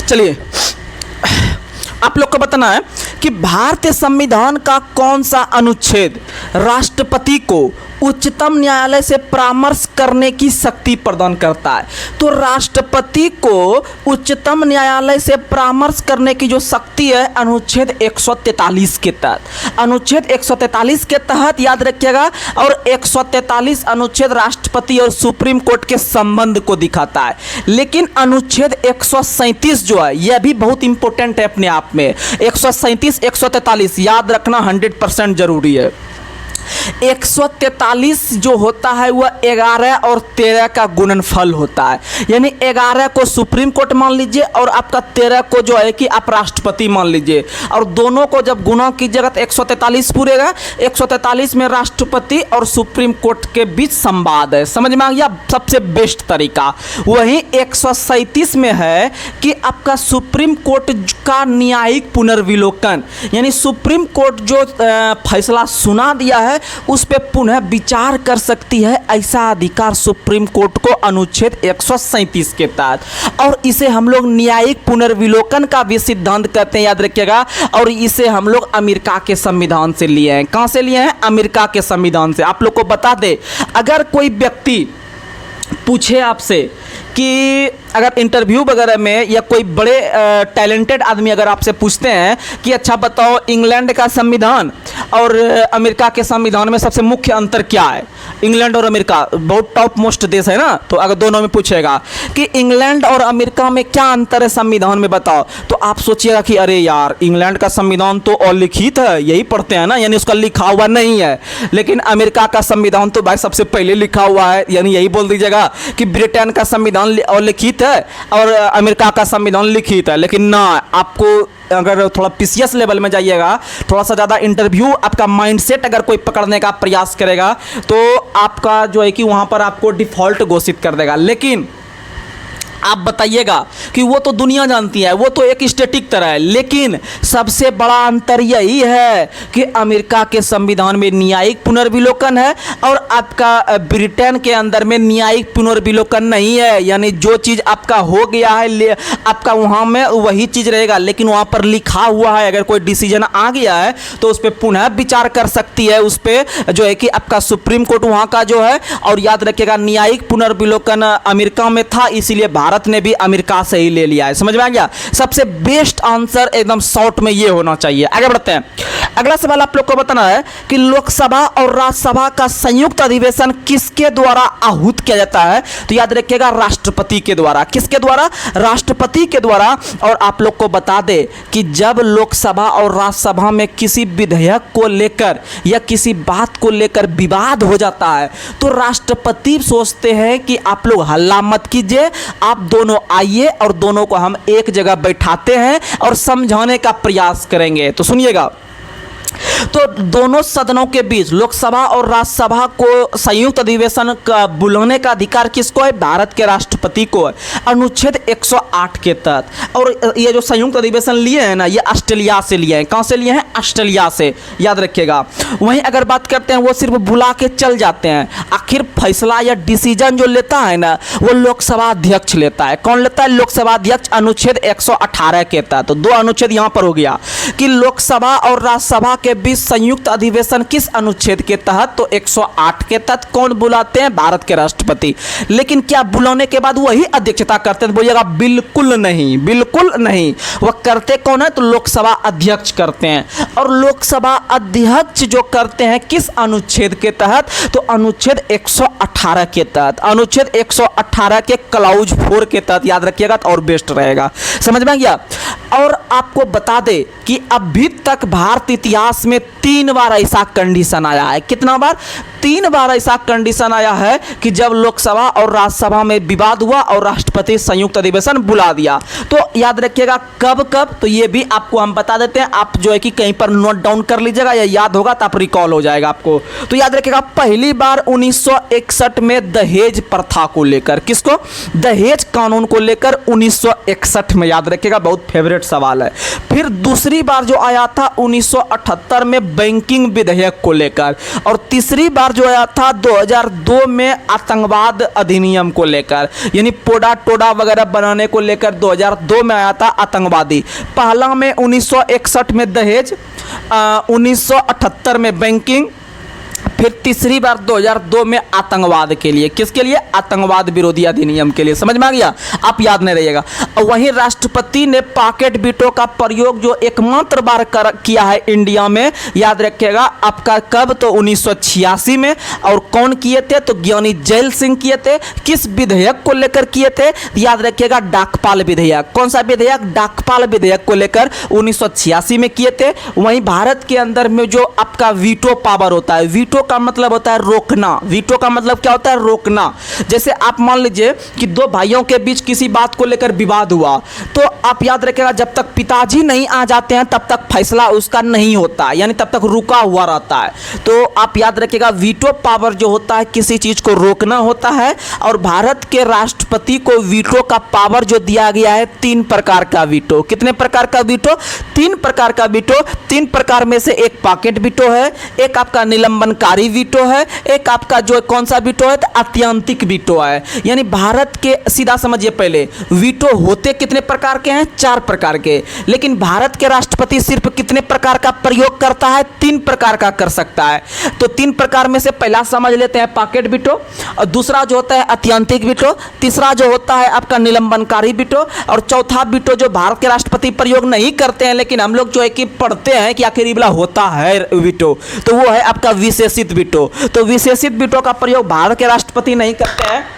चलिए आप लोग को बताना है कि भारतीय संविधान का कौन सा अनुच्छेद राष्ट्रपति को उच्चतम न्यायालय से परामर्श करने की शक्ति प्रदान करता है। तो राष्ट्रपति को उच्चतम न्यायालय से परामर्श करने की जो शक्ति है अनुच्छेद 143 के तहत, अनुच्छेद 143 के तहत याद रखिएगा। और 143 अनुच्छेद राष्ट्रपति और सुप्रीम कोर्ट के संबंध को दिखाता है। लेकिन अनुच्छेद 137 जो है यह भी बहुत इंपॉर्टेंट है अपने आप में। 137 143 याद रखना 100% जरूरी है। 143 जो होता है वह 11 और 13 का गुणनफल होता है, यानी 11 को सुप्रीम कोर्ट मान लीजिए और आपका 13 को जो है कि आप राष्ट्रपति मान लीजिए, और दोनों को जब गुना कीजिएगा तो 143 पूरेगा। 143 में राष्ट्रपति और सुप्रीम कोर्ट के बीच संवाद है, समझ में आ गया, सबसे बेस्ट तरीका। वहीं 137 में है कि आपका सुप्रीम कोर्ट का न्यायिक पुनर्विलोकन, यानी सुप्रीम कोर्ट जो फैसला सुना दिया है उस पे पुनः विचार कर सकती है, ऐसा अधिकार सुप्रीम कोर्ट को अनुच्छेद 137 के तहत। और इसे हम लोग न्यायिक पुनर्विलोकन का भी सिद्धांत कहते हैं, याद रखिएगा। और इसे हम लोग अमेरिका के संविधान से लिए हैं। कहां से लिए हैं? अमेरिका के संविधान से। आप लोग को बता दे, अगर कोई व्यक्ति पूछे आपसे कि अगर इंटरव्यू वगैरह में या कोई बड़े टैलेंटेड आदमी अगर आपसे पूछते हैं कि अच्छा बताओ इंग्लैंड का संविधान और अमेरिका के संविधान में सबसे मुख्य अंतर क्या है, इंग्लैंड और अमेरिका बहुत टॉप मोस्ट देश है ना, तो अगर दोनों में पूछेगा कि इंग्लैंड और अमेरिका में क्या अंतर है संविधान में बताओ, तो आप सोचिएगा कि अरे यार इंग्लैंड का संविधान तो अलिखित है, यही पढ़ते हैं ना, यानी उसका लिखा हुआ नहीं है। लेकिन अमेरिका का संविधान तो भाई सबसे पहले लिखा हुआ है, यानी यही बोल दीजिएगा कि ब्रिटेन का संविधान अलिखित है और अमेरिका का संविधान लिखित है। लेकिन ना, आपको अगर थोड़ा पीसीएस लेवल में जाइएगा, थोड़ा सा ज़्यादा इंटरव्यू आपका माइंडसेट अगर कोई पकड़ने का प्रयास करेगा तो आपका जो है कि वहाँ पर आपको डिफ़ॉल्ट घोषित कर देगा। लेकिन आप बताइएगा कि वो तो दुनिया जानती है, वो तो एक स्टैटिक तरह है। लेकिन सबसे बड़ा अंतर यही है कि अमेरिका के संविधान में न्यायिक पुनर्विलोकन है और आपका ब्रिटेन के अंदर में न्यायिक पुनर्विलोकन नहीं है। यानी जो चीज़ आपका हो गया है आपका वहाँ में वही चीज़ रहेगा, लेकिन वहाँ पर लिखा हुआ है अगर कोई डिसीजन आ गया है तो उस पर पुनः विचार कर सकती है, उस पर जो है कि आपका सुप्रीम कोर्ट वहाँ का जो है। और याद रखिएगा न्यायिक पुनर्विलोकन अमेरिका में था, इसीलिए भारत ने भी अमेरिका से ही ले लिया है। समझ में आ गया? सबसे बेस्ट आंसर एकदम शॉर्ट में ये होना चाहिए। आगे बढ़ते हैं। अगला सवाल आप लोग को बताना है कि लोकसभा और राज्यसभा का संयुक्त अधिवेशन किसके द्वारा आहूत किया जाता है? तो याद रखिएगा राष्ट्रपति के द्वारा। किसके द्वारा? राष्ट्रपति के द्वारा। और आप लोग को बता दे कि जब लोकसभा और राज्यसभा में किसी विधेयक को लेकर या किसी बात को लेकर विवाद हो जाता है तो राष्ट्रपति सोचते हैं कि आप लोग हल्ला मत कीजिए, आप दोनों आइए और दोनों को हम एक जगह बैठाते हैं और समझाने का प्रयास करेंगे। तो सुनिएगा, तो दोनों सदनों के बीच लोकसभा और राज्यसभा को संयुक्त अधिवेशन का बुलाने का अधिकार किसको है? भारत के राष्ट्रपति को है, अनुच्छेद 108 के तहत। और ये जो संयुक्त अधिवेशन लिए हैं ना, ये ऑस्ट्रेलिया से लिए हैं। कहाँ से लिए हैं? ऑस्ट्रेलिया से, याद रखिएगा। वहीं अगर बात करते हैं वो सिर्फ बुला के चल जाते हैं, आखिर फैसला या डिसीजन जो लेता है ना वो लोकसभा अध्यक्ष लेता है। कौन लेता है? लोकसभा अध्यक्ष, अनुच्छेद 118 के तहत। तो दो अनुच्छेद यहाँ पर हो गया कि लोकसभा और राज्यसभा के बीच संयुक्त अधिवेशन किस अनुच्छेद के तहत? तो 108 के तहत। कौन बुलाते हैं? भारत के राष्ट्रपति। लेकिन क्या बुलाने के बाद वही अध्यक्षता करते हैं? बोलिएगा बिल्कुल नहीं, बिल्कुल नहीं। वह करते कौन है? तो लोकसभा अध्यक्ष करते हैं। और लोकसभा अध्यक्ष जो करते हैं किस अनुच्छेद के तहत? तो अनुच्छेद 118 के तहत, अनुच्छेद 118 के क्लाउज 4 के तहत। याद रखिएगा तो और बेस्ट रहेगा। समझ में आ गया? और आपको बता दे कि अभी तक भारत इतिहास में 3 बार ऐसा कंडीशन आया है। कितना बार? 3 बार ऐसा कंडीशन आया है कि जब लोकसभा और राज्यसभा में विवाद हुआ और राष्ट्रपति संयुक्त अधिवेशन बुला दिया। तो याद रखिएगा कब कब, तो ये भी आपको हम बता देते हैं, आप जो है कि कहीं पर नोट डाउन कर लीजिएगा या याद होगा तो आप रिकॉल हो जाएगा आपको। तो याद रखिएगा पहली बार 1961 में दहेज प्रथा को लेकर, किसको? दहेज कानून को लेकर 1961 में, याद रखिएगा बहुत फेवरेट सवाल है। फिर दूसरी बार जो आया था 1978 में बैंकिंग विधेयक को लेकर, और तीसरी बार जो आया था 2002 में आतंकवाद अधिनियम को लेकर, यानी पोडा टोडा वगैरह बनाने को लेकर 2002 में आया था आतंकवादी। पहला में 1961 में दहेज, 1978 में बैंकिंग, फिर तीसरी बार 2002 में आतंकवाद के लिए। किसके लिए? आतंकवाद विरोधी अधिनियम के लिए। समझ में आ गया? आप याद नहीं रहिएगा। और वहीं राष्ट्रपति ने पॉकेट वीटो का प्रयोग जो एकमात्र बार किया है इंडिया में, याद रखिएगा आपका कब? तो 1986 में। और कौन किए थे? तो ज्ञानी जैल सिंह किए थे। किस विधेयक को लेकर किए थे? याद रखिएगा डाकपाल विधेयक। कौन सा विधेयक? डाकपाल विधेयक को लेकर 1986 में किए थे। वहीं भारत के अंदर में जो आपका वीटो पावर होता है, वीटो का मतलब होता है रोकना। वीटो का मतलब क्या होता है? रोकना। जैसे आप मान लीजिए कि दो भाइयों के बीच किसी बात को लेकर विवाद हुआ, तो आप याद रखिएगा जब तक पिताजी नहीं आ जाते हैं तब तक फैसला उसका नहीं होता, यानी तब तक रुका हुआ रहता है। तो आप याद रखिएगा वीटो पावर जो होता है किसी चीज को रोकना होता है। और भारत के राष्ट्रपति को वीटो का पावर जो दिया गया है 3 प्रकार का वीटो। कितने प्रकार का वीटो? 3 प्रकार का वीटो। 3 प्रकार में से एक पॉकेट वीटो है, एक आपका निलंबनकारी वीटो है, एक आपका जो कौन सा वीटो है? तो आत्यंतिक वीटो है। यानी भारत के, सीधा समझिए पहले, वीटो होते कितने प्रकार के हैं? 4 प्रकार के। लेकिन भारत के राष्ट्रपति सिर्फ कितने प्रकार का प्रयोग करता है? 3 प्रकार का कर सकता है। तो 3 प्रकार में से पहला समझ लेते हैं पॉकेट वीटो, और दूसरा जो होता है आत्यंतिक वीटो, तीसरा जो होता है आपका निलंबनकारी वीटो, और चौथा वीटो जो भारत के राष्ट्रपति प्रयोग नहीं करते हैं लेकिन हम लोग जो है कि पढ़ते हैं कि आखिर ये वाला होता है वीटो, तो वो है आपका विशेषित वीटो। तो विशेषित वीटो का प्रयोग भारत के राष्ट्रपति नहीं करते हैं।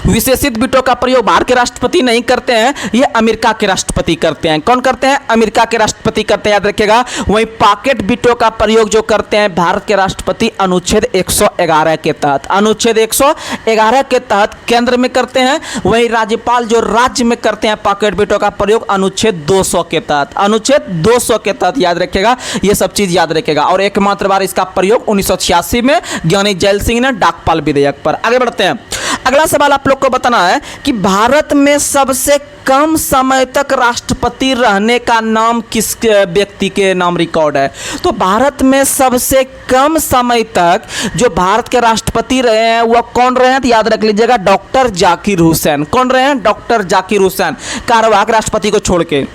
विशेषित वीटो का प्रयोग भारत के राष्ट्रपति नहीं करते हैं, ये अमेरिका के राष्ट्रपति करते हैं। कौन करते हैं? अमेरिका के राष्ट्रपति करते हैं, याद रखिएगा। वहीं पॉकेट वीटो का प्रयोग जो करते हैं भारत के राष्ट्रपति अनुच्छेद 111 के तहत, अनुच्छेद 111 के तहत केंद्र में करते हैं। वहीं राज्यपाल जो राज्य में करते हैं पॉकेट वीटो का प्रयोग अनुच्छेद 200 के तहत, अनुच्छेद 200 के तहत, याद रखिएगा। ये सब चीज याद रखिएगा। और एकमात्र बार इसका प्रयोग 1986 में ज्ञानी जैल सिंह ने डाकपाल विधेयक पर। आगे बढ़ते हैं। अगला सवाल आप लोग को बताना है कि भारत में सबसे कम समय तक राष्ट्रपति रहने का नाम किस व्यक्ति के नाम रिकॉर्ड है? तो भारत में सबसे कम समय तक जो भारत के राष्ट्रपति रहे हैं वह कौन रहे हैं? तो याद रख लीजिएगा डॉक्टर जाकिर हुसैन। कौन रहे हैं? डॉक्टर जाकिर हुसैन, कार्यवाहक राष्ट्रपति को छोड़ के।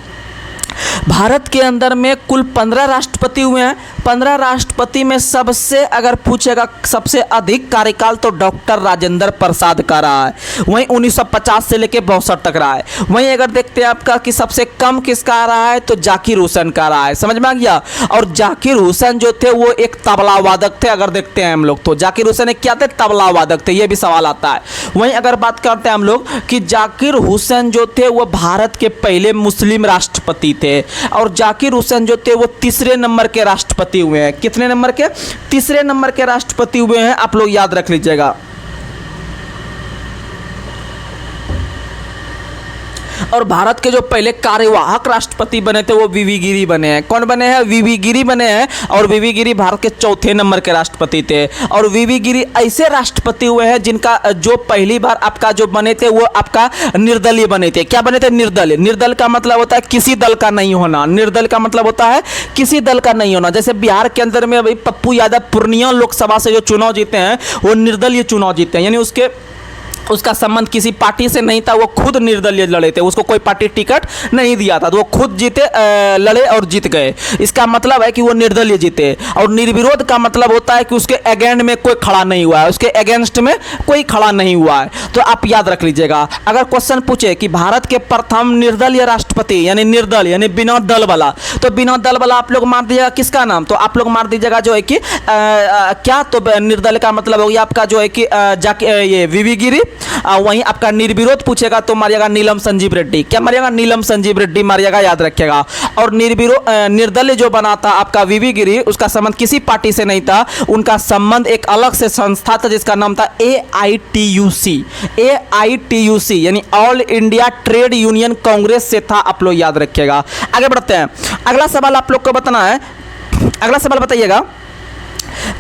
भारत के अंदर में कुल 15 राष्ट्रपति हुए हैं। 15 राष्ट्रपति में सबसे अगर पूछेगा सबसे अधिक कार्यकाल तो डॉक्टर राजेंद्र प्रसाद का रहा है, वहीं 1950 से लेकर 62 तक रहा है। वहीं अगर देखते हैं आपका कि सबसे कम किसका रहा है तो जाकिर हुसैन का रहा है। समझ में आ गया? और जाकिर हुसैन जो थे वो एक तबला वादक थे। अगर देखते हैं हम लोग तो जाकिर हुसैन क्या थे? तबला वादक थे। ये भी सवाल आता है। वहीं अगर बात करते हैं हम लोग कि जाकिर हुसैन जो थे वो भारत के पहले मुस्लिम राष्ट्रपति थे, और जाकिर हुसैन जो थे वो 3रे नंबर के राष्ट्रपति हुए हैं। कितने नंबर के? 3रे नंबर के राष्ट्रपति हुए हैं। आप लोग याद रख लीजिएगा। और भारत के जो पहले कार्यवाहक राष्ट्रपति बने थे वो वीवी गिरी बने हैं। कौन बने हैं? वीवी गिरी बने हैं। और वीवी गिरी भारत के 4थे नंबर के राष्ट्रपति थे। और वीवी गिरी ऐसे राष्ट्रपति हुए हैं जिनका जो पहली बार आपका जो बने थे वो आपका निर्दलीय बने थे। क्या बने थे? निर्दलीय। निर्दल का मतलब होता है किसी दल का नहीं होना। निर्दल का मतलब होता है किसी दल का नहीं होना। जैसे बिहार के अंदर में अभी पप्पू यादव पूर्णिया लोकसभा से जो चुनाव जीते हैं वो निर्दलीय चुनाव जीते हैं, यानी उसका संबंध किसी पार्टी से नहीं था, वो खुद निर्दलीय लड़े थे, उसको कोई पार्टी टिकट नहीं दिया था, तो वो खुद जीते, लड़े और जीत गए। इसका मतलब है कि वो निर्दलीय जीते। और निर्विरोध का मतलब होता है कि उसके अगेंस्ट में कोई खड़ा नहीं हुआ है, उसके अगेंस्ट में कोई खड़ा नहीं हुआ है। तो आप याद रख लीजिएगा। अगर क्वेश्चन पूछे कि भारत के प्रथम निर्दलीय राष्ट्रपति, यानी निर्दल यानी बिना दल वाला, तो बिना दल वाला आप लोग मार दीजिएगा किसका नाम? तो आप लोग मार दीजिएगा जो है कि क्या, तो निर्दल का मतलब हो गया आपका जो है कि ये वीवी गिरी, वहीं आपका निर्विरोध पूछेगा तो मारिएगा नीलम संजीव रेड्डी। क्या मारिएगा? नीलम संजीव रेड्डी मारिएगा, याद रखिएगा। और निर्दलीय जो बना था आपका वीवी गिरी, उसका संबंध किसी पार्टी से नहीं था, उनका संबंध एक अलग से संस्था था जिसका नाम था AITUC। AITUC यानी all India trade union Congress से था, आप लोग याद रखिएगा। आगे बढ़ते हैं, अगला सवाल आप लोग को बताना है। अगला सवाल बताइएगा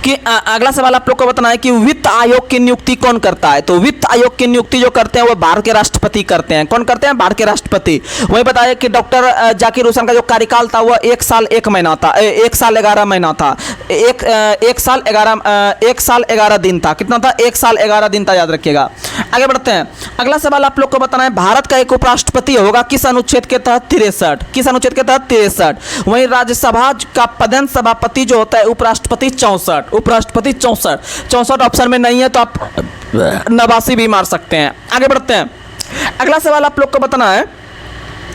कि अगला सवाल आप लोग को बताना है कि वित्त आयोग की नियुक्ति कौन करता है। तो वित्त आयोग की नियुक्ति जो करते हैं वो भारत के राष्ट्रपति करते हैं। कौन करते हैं? भारत के राष्ट्रपति। वही बताया कि डॉक्टर जाकिर हुसैन का जो कार्यकाल था वह 1 साल 1 महीना था, 1 साल 11 महीना था, 1 साल 11 दिन था। कितना था? 1 साल 11 दिन था, याद रखिएगा। आगे बढ़ते हैं, अगला सवाल आप लोग को बताना है भारत का एक उपराष्ट्रपति होगा किस अनुच्छेद के तहत? 63। किस अनुच्छेद के तहत? 63। वहीं राज्यसभा का पदेन सभापति जो होता है उपराष्ट्रपति 64। उपराष्ट्रपति 64 ऑप्शन में नहीं है तो आप 89 भी मार सकते हैं। आगे बढ़ते हैं, अगला सवाल आप लोग को बताना है।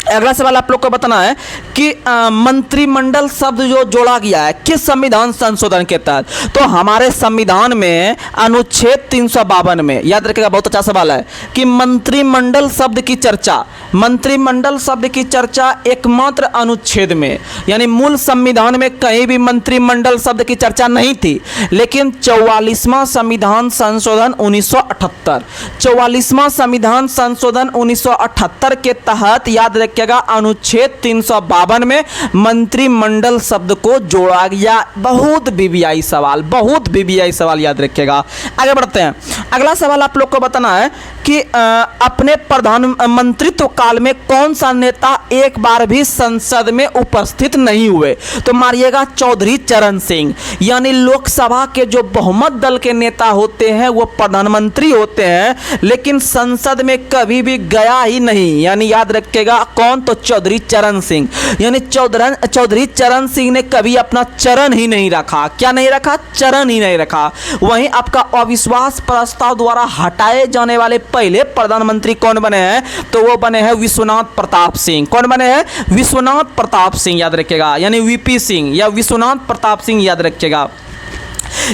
अगला सवाल आप लोग को बताना है कि मंत्रिमंडल शब्द जो जोड़ा गया है किस संविधान संशोधन के तहत? तो हमारे संविधान में अनुच्छेद 352 में, याद रखिएगा, बहुत अच्छा सवाल है कि मंत्रिमंडल शब्द की चर्चा, मंत्रिमंडल शब्द की चर्चा एकमात्र अनुच्छेद में, यानी मूल संविधान में कहीं भी मंत्रिमंडल शब्द की चर्चा नहीं थी। लेकिन 44वां संविधान संशोधन 1978, 44वां संविधान संशोधन 1978 के तहत, याद रखिएगा, अनुच्छेद 352 में मंत्रिमंडल शब्द को जोड़ा गया। बहुत बीबीआई सवाल, बहुत बीबीआई सवाल, याद रखिएगा। आगे बढ़ते हैं, अगला सवाल आप लोग को बताना है कि अपने प्रधानमंत्रित्व काल में कौन सा नेता एक बार भी संसद में उपस्थित नहीं हुए? तो मारिएगा चौधरी चरण सिंह। यानी लोकसभा के जो बहुमत दल के नेता होते हैं वो प्रधानमंत्री होते हैं लेकिन संसद में कभी भी गया ही नहीं, यानी याद रखिएगा कौन? तो चौधरी चरण सिंह। यानी चौधरी चरण सिंह ने कभी अपना चरण ही नहीं रखा। क्या नहीं रखा? चरण ही नहीं रखा। वहीं आपका अविश्वास प्रस्ताव द्वारा हटाए जाने वाले पहले प्रधानमंत्री कौन बने हैं? तो वो बने हैं विश्वनाथ प्रताप सिंह। कौन बने हैं? विश्वनाथ प्रताप सिंह, याद रखिएगा, यानी वीपी सिंह या विश्वनाथ प्रताप सिंह, याद रखिएगा।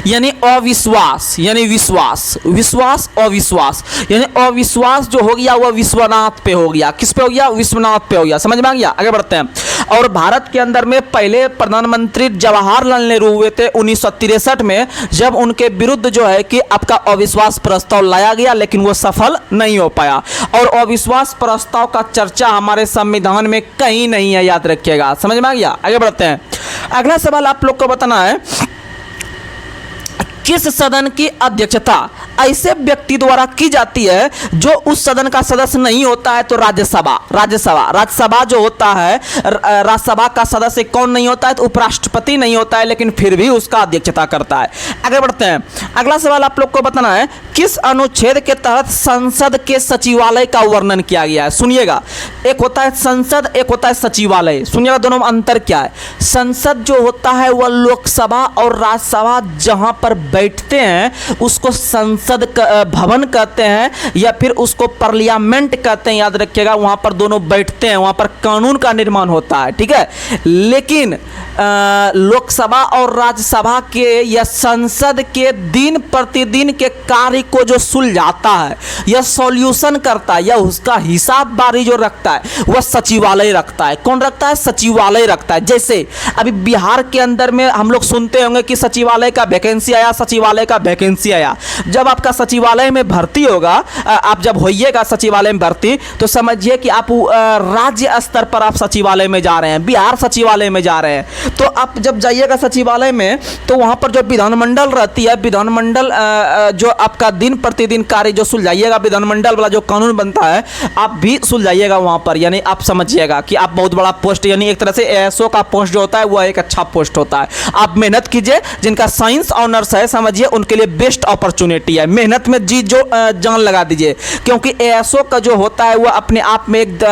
यानी अविश्वास, यानी विश्वास, विश्वास अविश्वास, यानी अविश्वास जो हो गया वह विश्वनाथ पे हो गया। किस पे हो गया? विश्वनाथ पे हो गया। समझ में आ गया? आगे बढ़ते हैं, और भारत के अंदर में पहले प्रधानमंत्री जवाहरलाल नेहरू हुए थे 1963 में, जब उनके विरुद्ध जो है कि आपका अविश्वास प्रस्ताव लाया गया लेकिन वो सफल नहीं हो पाया। और अविश्वास प्रस्ताव का चर्चा हमारे संविधान में कहीं नहीं है, याद रखिएगा। समझ में आ गया? आगे बढ़ते हैं, अगला सवाल आप लोग को बताना है किस सदन की अध्यक्षता ऐसे व्यक्ति द्वारा की जाती है जो उस सदन का सदस्य नहीं होता है? तो राज्यसभा जो होता है, राज्यसभा का सदस्य कौन नहीं होता है? तो उपराष्ट्रपति नहीं होता है, लेकिन फिर भी उसका अध्यक्षता करता है। आगे बढ़ते हैं, अगला सवाल आप लोग को बताना है किस अनुच्छेद के तहत संसद के सचिवालय का वर्णन किया गया है? सुनिएगा, एक होता है संसद, एक होता है सचिवालय। सुनिएगा दोनों में अंतर क्या है। संसद जो होता है वह लोकसभा और राज्यसभा जहां पर बैठते हैं उसको संसद भवन कहते हैं या फिर उसको पार्लियामेंट कहते हैं, याद रखिएगा। वहां पर दोनों बैठते हैं, वहां पर कानून का निर्माण होता है, ठीक है। लेकिन लोकसभा और राज्यसभा के या संसद के दिन प्रतिदिन के कार्य को जो सुलझाता है या सॉल्यूशन करता है या उसका हिसाब बारी जो रखता है वह सचिवालय रखता है। कौन रखता है? सचिवालय रखता है। जैसे अभी बिहार के अंदर में हम लोग सुनते होंगे कि सचिवालय का वैकेंसी आया, सचिवालय का वैकेंसी आया। जब आपका सचिवालय में भर्ती होगा, आप जब होइएगा सचिवालय में भर्ती, तो समझिए कि आप राज्य स्तर पर आप सचिवालय में जा रहे हैं, बिहार सचिवालय में जा रहे हैं। तो आप जब जाइएगा सचिवालय में तो वहां पर जो विधानमंडल रहती है, विधानमंडल जो आपका दिन प्रतिदिन कार्य जो सुलझाइएगा, विधानमंडल वाला जो कानून बनता है आप भी सुलझाइएगा वहां पर। यानी आप समझिएगा कि आप बहुत बड़ा पोस्ट, यानी एक तरह से एएसओ का पोस्ट जो होता है वह एक अच्छा पोस्ट होता है। आप मेहनत कीजिए, जिनका साइंस ऑनर्स है समझिए उनके लिए बेस्ट अपॉर्चुनिटी है। मेहनत में जी जो जान लगा दीजिए, क्योंकि एएसओ का जो होता है वह अपने आप में एक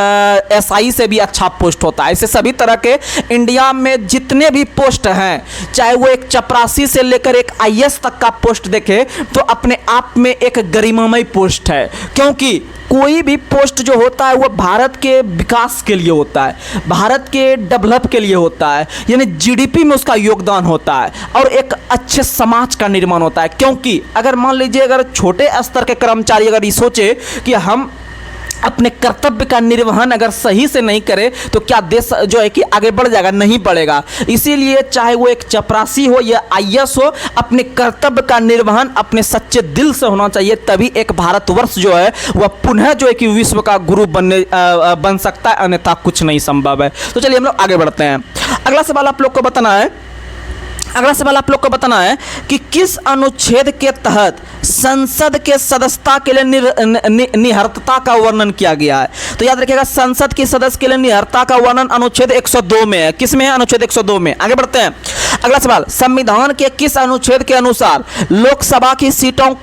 एसआई से भी अच्छा पोस्ट होता है। ऐसे सभी तरह के इंडिया में जितने भी पोस्ट हैं, चाहे वो एक चपरासी से लेकर एक आईएएस तक का पोस्ट देखे तो अपने आप में एक गरिमामय पोस्ट है। क्योंकि कोई भी पोस्ट जो होता है वो भारत के विकास के लिए होता है, भारत के डेवलप के लिए होता है, यानी जीडीपी में उसका योगदान होता है और एक अच्छे समाज का निर्माण होता है। क्योंकि अगर मान लीजिए अगर छोटे स्तर के कर्मचारी अगर ये सोचे कि हम अपने कर्तव्य का निर्वहन अगर सही से नहीं करें तो क्या देश जो है कि आगे बढ़ जाएगा? नहीं बढ़ेगा। इसीलिए चाहे वो एक चपरासी हो या आईएएस हो, अपने कर्तव्य का निर्वहन अपने सच्चे दिल से होना चाहिए, तभी एक भारतवर्ष जो है वह पुनः जो है कि विश्व का गुरु बन सकता है, अन्यथा कुछ नहीं संभव है। तो चलिए हम लोग आगे बढ़ते हैं। अगला सवाल आप लोग को बताना है कि किस अनुच्छेद के तहत संसद के सदस्यता के लिए निहर्ता का वर्णन किया गया है? तो याद रखिएगा, संसद के सदस्य के लिए निहर्ता का वर्णन अनुच्छेद 102 में है। किस में है? अनुच्छेद 102 में। आगे बढ़ते हैं। अगला सवाल, संविधान के किस अनुच्छेद के अनुसार लोकसभा की सीटों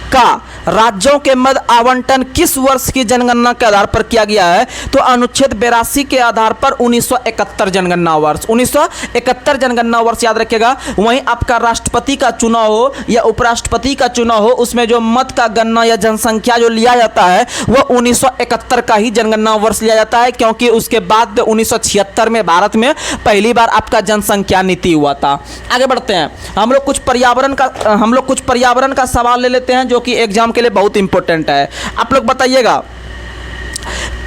का राज्यों के मध्य आवंटन किस वर्ष की जनगणना के आधार पर किया गया है? तो अनुच्छेद 82 के आधार पर 1971 जनगणना वर्ष, 1971 जनगणना वर्ष याद रखिएगा। वहीं आपका राष्ट्रपति का चुनाव हो या उपराष्ट्रपति का चुनाव हो, उसमें जो मत का गणना या जनसंख्या जो लिया जाता है वह 1971 का ही जनगणना वर्ष लिया जाता है, क्योंकि उसके बाद 1976 में भारत में पहली बार आपका जनसंख्या नीति हुआ था। आगे बढ़ते हैं। हम लोग कुछ पर्यावरण का सवाल ले लेते हैं जो कि एग्जाम के लिए बहुत इंपॉर्टेंट है। आप लोग बताइएगा,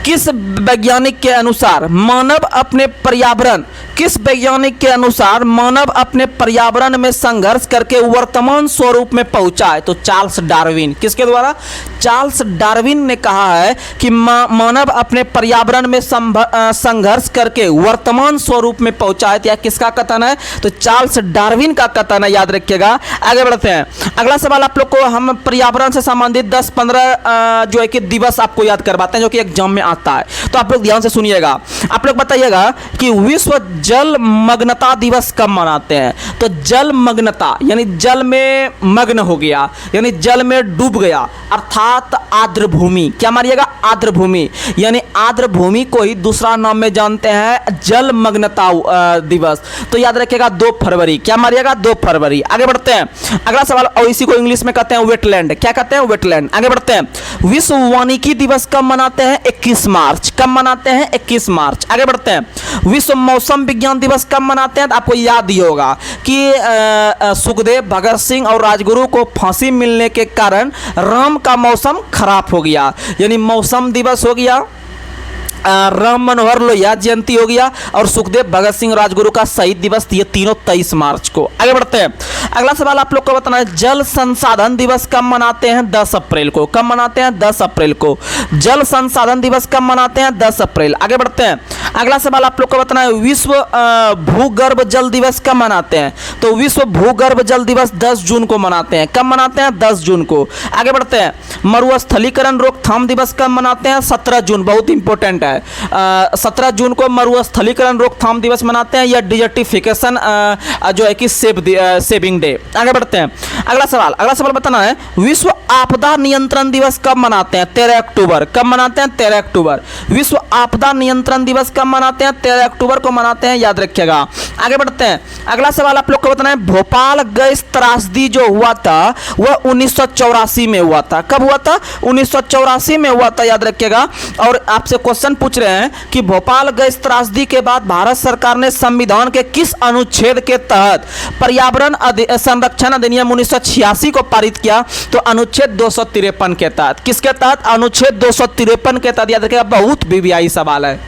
किस वैज्ञानिक के अनुसार मानव अपने पर्यावरण में संघर्ष करके वर्तमान स्वरूप में पहुंचा है? तो चार्ल्स डार्विन। किसके द्वारा? चार्ल्स डार्विन ने कहा है कि मानव अपने पर्यावरण में संघर्ष करके वर्तमान स्वरूप में पहुंचा है। तो यह किसका कथन है? तो चार्ल्स डार्विन का कथन है, याद रखिएगा। आगे बढ़ते हैं। अगला सवाल आप लोग को हम पर्यावरण से संबंधित 10-15 जो है कि दिवस आपको याद करवाते हैं जो कि एग्जाम में आता है, तो आप लोग ध्यान से सुनिएगा। आप लोग बताइएगा कि विश्व जल मग्नता दिवस कब मनाते हैं? तो जल मग्नता यानी जल में मग्न हो गया, यानी जल में डूब गया, अर्थात आर्द्र भूमि। क्या मानिएगा? आर्द्र भूमि, यानी आर्द्र भूमि को ही दूसरा नाम में जानते हैं जल मग्नता दिवस। तो याद रखिएगा 2 फरवरी। क्या मानिएगा? 2 फरवरी। आगे बढ़ते हैं। अगला सवाल, और इसी को इंग्लिश में कहते हैं वेटलैंड। क्या कहते हैं? वेटलैंड। आगे बढ़ते हैं। विश्व वानिकी दिवस कब मनाते हैं? 21 मार्च। कब मनाते हैं? 21 मार्च। आगे बढ़ते हैं। विश्व मौसम विज्ञान दिवस कब मनाते हैं? तो आपको याद ही होगा कि सुखदेव, भगत सिंह और राजगुरु को फांसी मिलने के कारण राम का मौसम खराब हो गया, यानी मौसम दिवस हो गया, राम मनोहर लोहिया जयंती हो गया और सुखदेव, भगत सिंह, राजगुरु का शहीद दिवस, ये तीनों 23 मार्च को। आगे बढ़ते हैं। अगला सवाल आप लोग को बताना है, जल संसाधन दिवस कब मनाते हैं? 10 अप्रैल को। कब मनाते हैं? 10 अप्रैल को। जल संसाधन दिवस कब मनाते हैं? 10 अप्रैल। आगे बढ़ते हैं। अगला सवाल आप लोग को बताना है, विश्व भूगर्भ जल दिवस कब मनाते हैं? तो विश्व भूगर्भ जल दिवस 10 जून को मनाते हैं। कब मनाते हैं? 10 जून को। आगे बढ़ते हैं। मरुस्थलीकरण रोकथाम दिवस कब मनाते हैं? 17 जून। बहुत इंपॉर्टेंट है। 17 जून को मरुस्थलीकरण रोकथाम दिवस मनाते हैं, या डिजर्टिफिकेशन जो है कि सेविंग डे। आगे बढ़ते हैं। अगला सवाल बताना है, विश्व आपदा नियंत्रण दिवस कब मनाते हैं? 13 अक्टूबर। कब मनाते हैं? 13 अक्टूबर। विश्व आपदा नियंत्रण दिवस कब मनाते हैं? 13 अक्टूबर को मनाते हैं, याद रखिएगा। आगे बढ़ते हैं। अगला सवाल आप लोग को बताना है, भोपाल गैस त्रासदी जो हुआ था वह 1984 में हुआ था। कब हुआ था? 1984 में हुआ था, याद रखिएगा। और आपसे क्वेश्चन पूछ रहे हैं कि भोपाल गैस त्रासदी के बाद भारत सरकार ने संविधान के किस अनुच्छेद के तहत पर्यावरण संरक्षण अधिनियम 1986 को पारित किया? तो अनुच्छेद 253 के तहत। किसके तहत? अनुच्छेद 253 के तहत। याद रखिएगा, बहुत वीवीआई सवाल है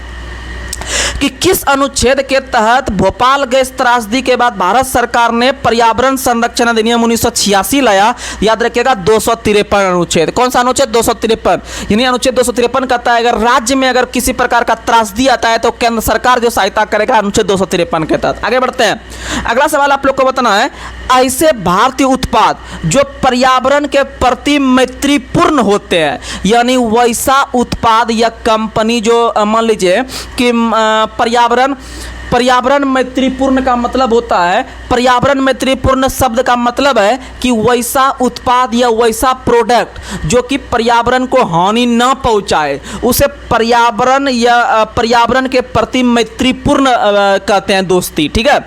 कि किस अनुच्छेद के तहत भोपाल गैस त्रासदी के बाद भारत सरकार ने पर्यावरण संरक्षण अधिनियम 1986 लाया? याद रखिएगा 253 अनुच्छेद। कौन सा अनुच्छेद? 253। यानी अनुच्छेद 253 कहता है अगर राज्य में अगर किसी प्रकार का त्रासदी आता है तो केंद्र सरकार जो सहायता करेगा, अनुच्छेद 253 के तहत। आगे बढ़ते हैं। अगला सवाल आप लोग को बताना है, ऐसे भारतीय उत्पाद जो पर्यावरण के प्रति मैत्रीपूर्ण होते हैं, यानी वैसा उत्पाद या कंपनी जो मान लीजिए कि पर्यावरण मैत्रीपूर्ण का मतलब होता है, पर्यावरण मैत्रीपूर्ण शब्द का मतलब है कि वैसा उत्पाद या वैसा प्रोडक्ट जो कि पर्यावरण को हानि ना पहुंचाए, उसे पर्यावरण या पर्यावरण के प्रति मैत्रीपूर्ण कहते हैं दोस्ती। ठीक है,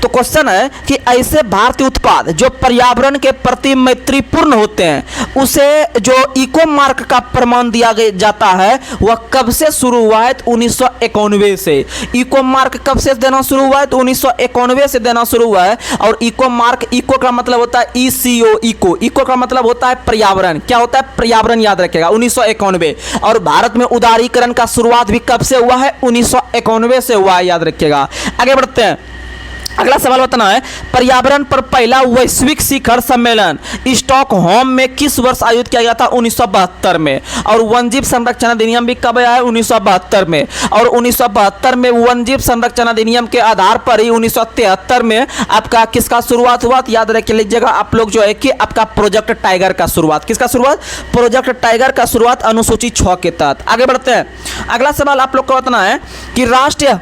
तो क्वेश्चन है कि ऐसे भारतीय उत्पाद जो पर्यावरण के प्रति मैत्रीपूर्ण होते हैं उसे जो इको मार्क का प्रमाण दिया जाता है वह कब से शुरू हुआ है? 1991 से। इको मार्क कब से देना शुरू हुआ है? तो 1991 से देना शुरू हुआ है। और इको मार्क, इको का मतलब होता है ECO, इको, इको का मतलब होता है पर्यावरण। क्या होता है? पर्यावरण, याद रखेगा, 1991। और भारत में उदारीकरण का शुरुआत भी कब से हुआ है? 1991 से हुआ है, याद रखिएगा। आगे बढ़ते हैं, अगला सवाल बताना है, पर्यावरण पर पहला वैश्विक शिखर सम्मेलन स्टॉकहोम में किस वर्ष आयोजित किया गया था? 1972 में। और वन्यजीव संरक्षण अधिनियम भी कब आया है? 1972 में। और 1972 में वन्यजीव संरक्षण अधिनियम के आधार पर ही 1973 में आपका किसका शुरुआत हुआ? याद रख लीजिएगा आप लोग जो है कि आपका प्रोजेक्ट टाइगर का शुरुआत। किसका शुरुआत? प्रोजेक्ट टाइगर का शुरुआत अनुसूची 6 के तहत। आगे बढ़ते हैं, अगला सवाल आप लोग को बताना है कि राष्ट्रीय